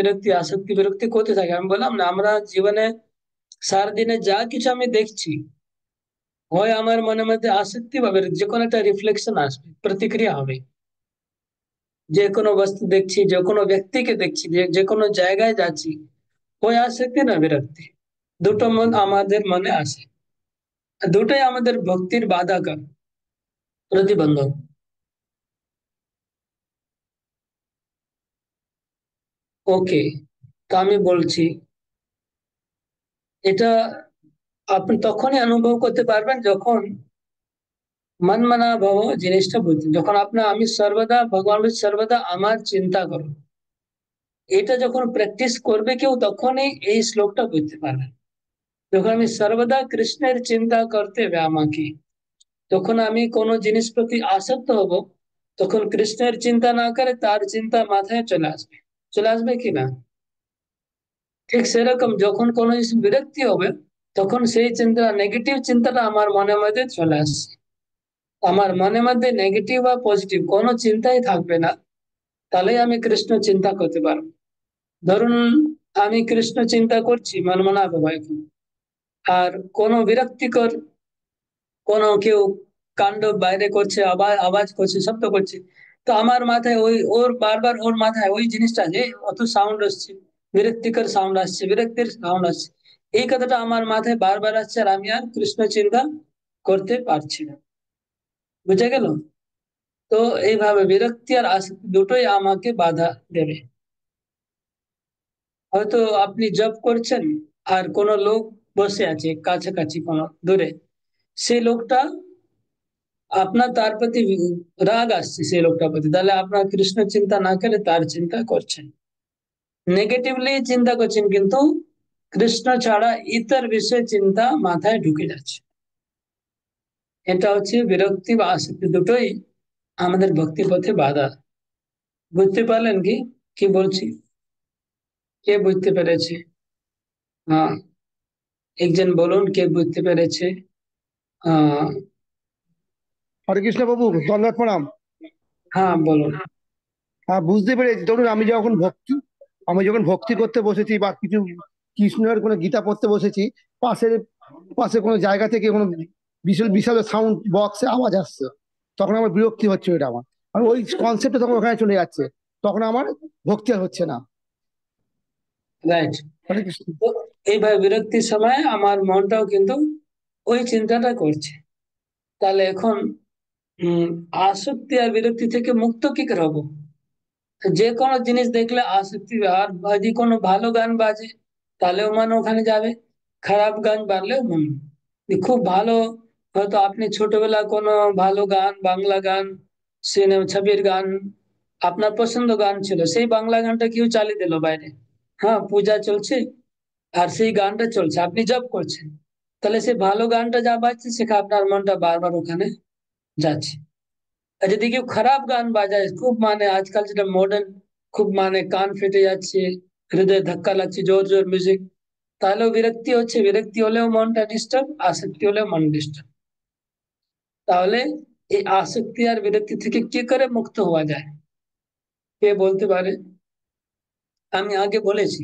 বিরক্তি করতে থাকি। আমি বললাম না, আমরা জীবনে সারাদিনে যা কিছু আমি দেখছি, হয় আমার মনের মধ্যে আসক্তি বা বিরক্তি, যে কোনো একটা রিফ্লেকশন আসবে, প্রতিক্রিয়া হবে। যে কোনো বস্তু দেখছি, যে কোনো ব্যক্তিকে দেখছি, যে কোনো জায়গায় যাচ্ছি, ওই আসক্তি না বিরক্তি, দুটো মন আমাদের মনে আসে। আর দুটোই আমাদের ভক্তির বাধা, প্রতিবন্ধক। ওকে, তো আমি বলছি, এটা আপনি তখনই অনুভব করতে পারবেন যখন মন মানা ভাব জিনিসটা বুঝছেন, যখন আমি সর্বদা ভগবান বলছে, সর্বদা আমার চিন্তা করো। এটা যখন প্র্যাকটিস করবে কেউ, তখনই এই শ্লোকটা বুঝতে পারবে। যখন আমি সর্বদা কৃষ্ণের চিন্তা করতে হবে আমাকে, তখন আমি কোনো জিনিস প্রতি আসক্ত হব, তখন কৃষ্ণের চিন্তা না করে তার চিন্তা মাথায় চলে আসবে কি না? ঠিক সেরকম যখন কোনো জিনিস বিরক্তি হবে, তখন সেই চিন্তা, নেগেটিভ চিন্তাটা আমার মনের মধ্যে চলে আসছে। আমার মনের মধ্যে নেগেটিভ বা পজিটিভ কোনো চিন্তাই থাকবে না, তাহলে আমি কৃষ্ণ চিন্তা করতে পারবো। ধরুন আমি কৃষ্ণ চিন্তা করছি মন মনা ভাবে এখন, আর কোনো বিরক্তিকর কোনো কেউ কাণ্ড বাইরে করছে, আওয়াজ করছে, শব্দ করছে, তো আমার মাথায় ওর বারবার ওর মাথায় ওই জিনিসটা, যে অত সাউন্ড আসছে, বিরক্তিকর সাউন্ড আসছে, বিরক্তির সাউন্ড আসছে, এই কথাটা আমার মাথায় বারবার আসছে, আর আমি আর কৃষ্ণ চিন্তা করতে পারছি না। বুঝে গেল? তো এইভাবে বিরক্তি আর আসক্তি দুটোই আমাকে বাধা দেবে। হয়তো আপনি জব করছেন, আর কোনো লোক বসে আছে কাছাকাছি কোনো দূরে, সেই লোকটা আপনার তার প্রতি রাগ আসছে, সেই লোকটার প্রতি, তাহলে আপনার কৃষ্ণ চিন্তা না করে তার চিন্তা করছেন, নেগেটিভলি চিন্তা করছেন, কিন্তু কৃষ্ণ ছাড়া ইতর বিষয় চিন্তা মাথায় ঢুকে যাচ্ছে। এটা হচ্ছে বিরক্তি বা আসক্তি, দুটোই আমাদের ভক্তি পথে বাধা। বুঝতে পারলেন কি কি বলছি? কে বুঝতে পেরেছে? হ্যাঁ, একজন বলুন কে বুঝতে পেরেছে। আহ হরে কৃষ্ণ বাবু, দণ্ডবত প্রণাম। হ্যাঁ বলুন। হ্যাঁ, বুঝতে পেরেছি। ধরুন আমি যখন ভক্তি করতে বসেছি বা কিছু কৃষ্ণের কোনো গীতা পড়তে বসেছি, পাশে পাশে কোনো জায়গা থেকে কোনো বিশাল বিশাল সাউন্ড বক্সে আওয়াজ আসছে, তখন আমার বিরক্তি হচ্ছে। ওইটা আমার আর ওই কনসেপ্টে তখন ওখানে চলে যাচ্ছে, তখন আমার ভক্তি আর হচ্ছে না। রাইট। হরে কৃষ্ণ। তো এইভাবে বিরক্তির সময় আমার মনটাও কিন্তু ওই চিন্তাটা করছে। তাহলে এখন আসক্তি আর বিরক্তি থেকে মুক্ত কি করে হবো? যে কোনো জিনিস দেখলে আসক্তি, আর যদি কোনো ভালো গান বাজে তাহলেও মন ওখানে যাবে, খারাপ গান বাজলেও মন। খুব ভালো, হয়তো আপনি ছোটবেলা কোনো ভালো গান, বাংলা গান, সিনেমা ছবির গান, আপনার পছন্দ গান ছিল, সেই বাংলা গানটা কেউ চালিয়ে দিল বাইরে, হ্যাঁ পূজা চলছে আর সেই গানটা চলছে, আপনি জব করছেন, তাহলে সেই ভালো গানটা যা বাজছে সেখানে আপনার মনটা বারবার ওখানে যাচ্ছে। আর যদি কেউ খারাপ গান বাজায়, খুব আজকাল যেটা মডার্ন, খুব কান ফেটে যাচ্ছে, হৃদয় ধাক্কা লাগছে, জোর জোর মিউজিক, তাহলেও বিরক্তি হচ্ছে। বিরক্তি হলেও মনটা ডিস্টার্ব, আসক্তি হলেও মন ডিস্টার্ব। তাহলে এই আসক্তি আর বিরক্তি থেকে কি করে মুক্ত হওয়া যায়, কে বলতে পারে? আমি আগে বলেছি,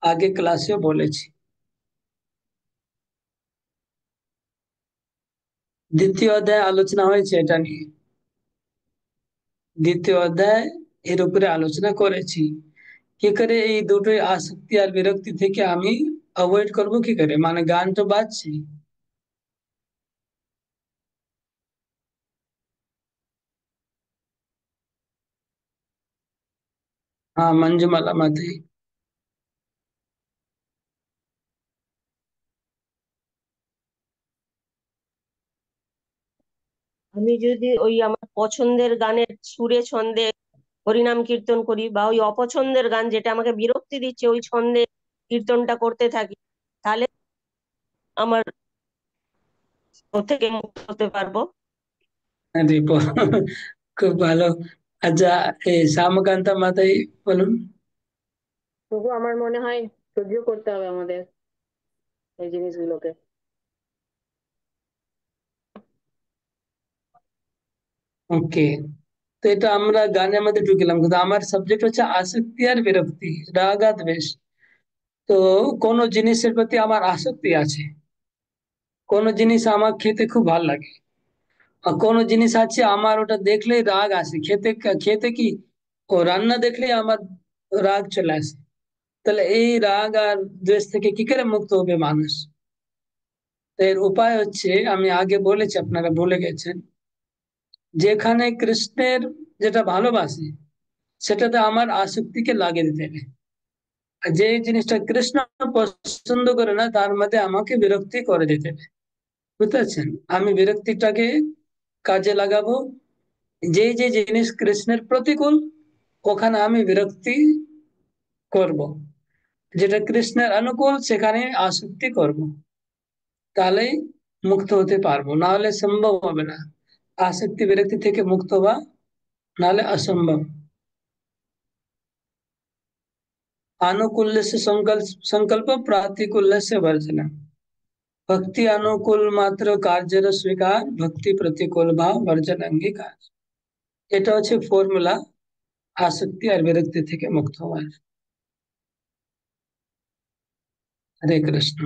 আগে ক্লাসেও বলেছি, দ্বিতীয় অধ্যায়ে আলোচনা হয়েছে এটা নিয়ে। দ্বিতীয় অধ্যায় এর উপরে আলোচনা করেছি, কি করে এই দুটোই আসক্তি আর বিরক্তি থেকে আমি অ্যাভয়েড করব, কি করে, মানে গান তো বাজছি। हाँ मंजुमाला माथी। আমি যদি ওই আমার পছন্দের গানের সুরে ছন্দে হরিনাম কীর্তন করি, বা ওই অপছন্দের গান যেটা আমাকে বিরক্তি দিচ্ছে ওই ছন্দে কীর্তনটা করতে থাকি, তাহলে আমার ওর থেকে মুক্ত হতে পারবো। अरे খুব ভালো। আচ্ছা, এই শ্যামকান্তা মাতাই বলুন। তবু আমার মনে হয় সহ্য করতে হবে আমাদের এই জিনিসগুলোকে। ওকে, তো এটা আমরা গানের মধ্যে ঢুকিলাম, কিন্তু আমার সাবজেক্ট হচ্ছে আসক্তি আর বিরক্তি, রাগ আর দ্বেষ। তো কোন জিনিসের প্রতি আমার আসক্তি আছে, কোন জিনিস আমার খেতে খুব ভালো লাগে, আর কোন জিনিস আছে আমার ওটা দেখলেই রাগ আসে, খেতে খেতে কি ও রান্না দেখলেই আমার রাগ চলে আসে। তাহলে এই রাগ আর দ্বেষ থেকে কি করে মুক্ত হবে মানুষ? তো এর উপায় হচ্ছে, আমি আগে বলেছি, আপনারা ভুলে গেছেন, যেখানে কৃষ্ণের যেটা ভালোবাসি সেটাতে আমার আসক্তিকে লাগিয়ে দিতে হবে। আর যে জিনিসটা কৃষ্ণ পছন্দ করে না তার মধ্যে আমাকে বিরক্তি করে দিতে হবে। বুঝতে পারছেন? আমি বিরক্তিটাকে কাজে লাগাবো, যে যে জিনিস কৃষ্ণের প্রতিকূল ওখানে আমি বিরক্তি করব, যেটা কৃষ্ণের অনুকূল সেখানে আসক্তি করব। তাহলেই মুক্ত হতে পারবো, না হলে সম্ভব হবে না আসক্তি বিরক্তি থেকে মুক্ত হওয়া, নাহলে অসম্ভব। अनुकूल्य से संकल्प प्रातिकूल्य से वर्जना, भक्ति अनुकूल मात्र कार्य स्वीकार, भक्ति प्रतिकूल भाव वर्जन अंगीकार। এটা হচ্ছে ফর্মুলা আসক্তি আর বিরক্তি থেকে মুক্ত হওয়ার। হরে কৃষ্ণ।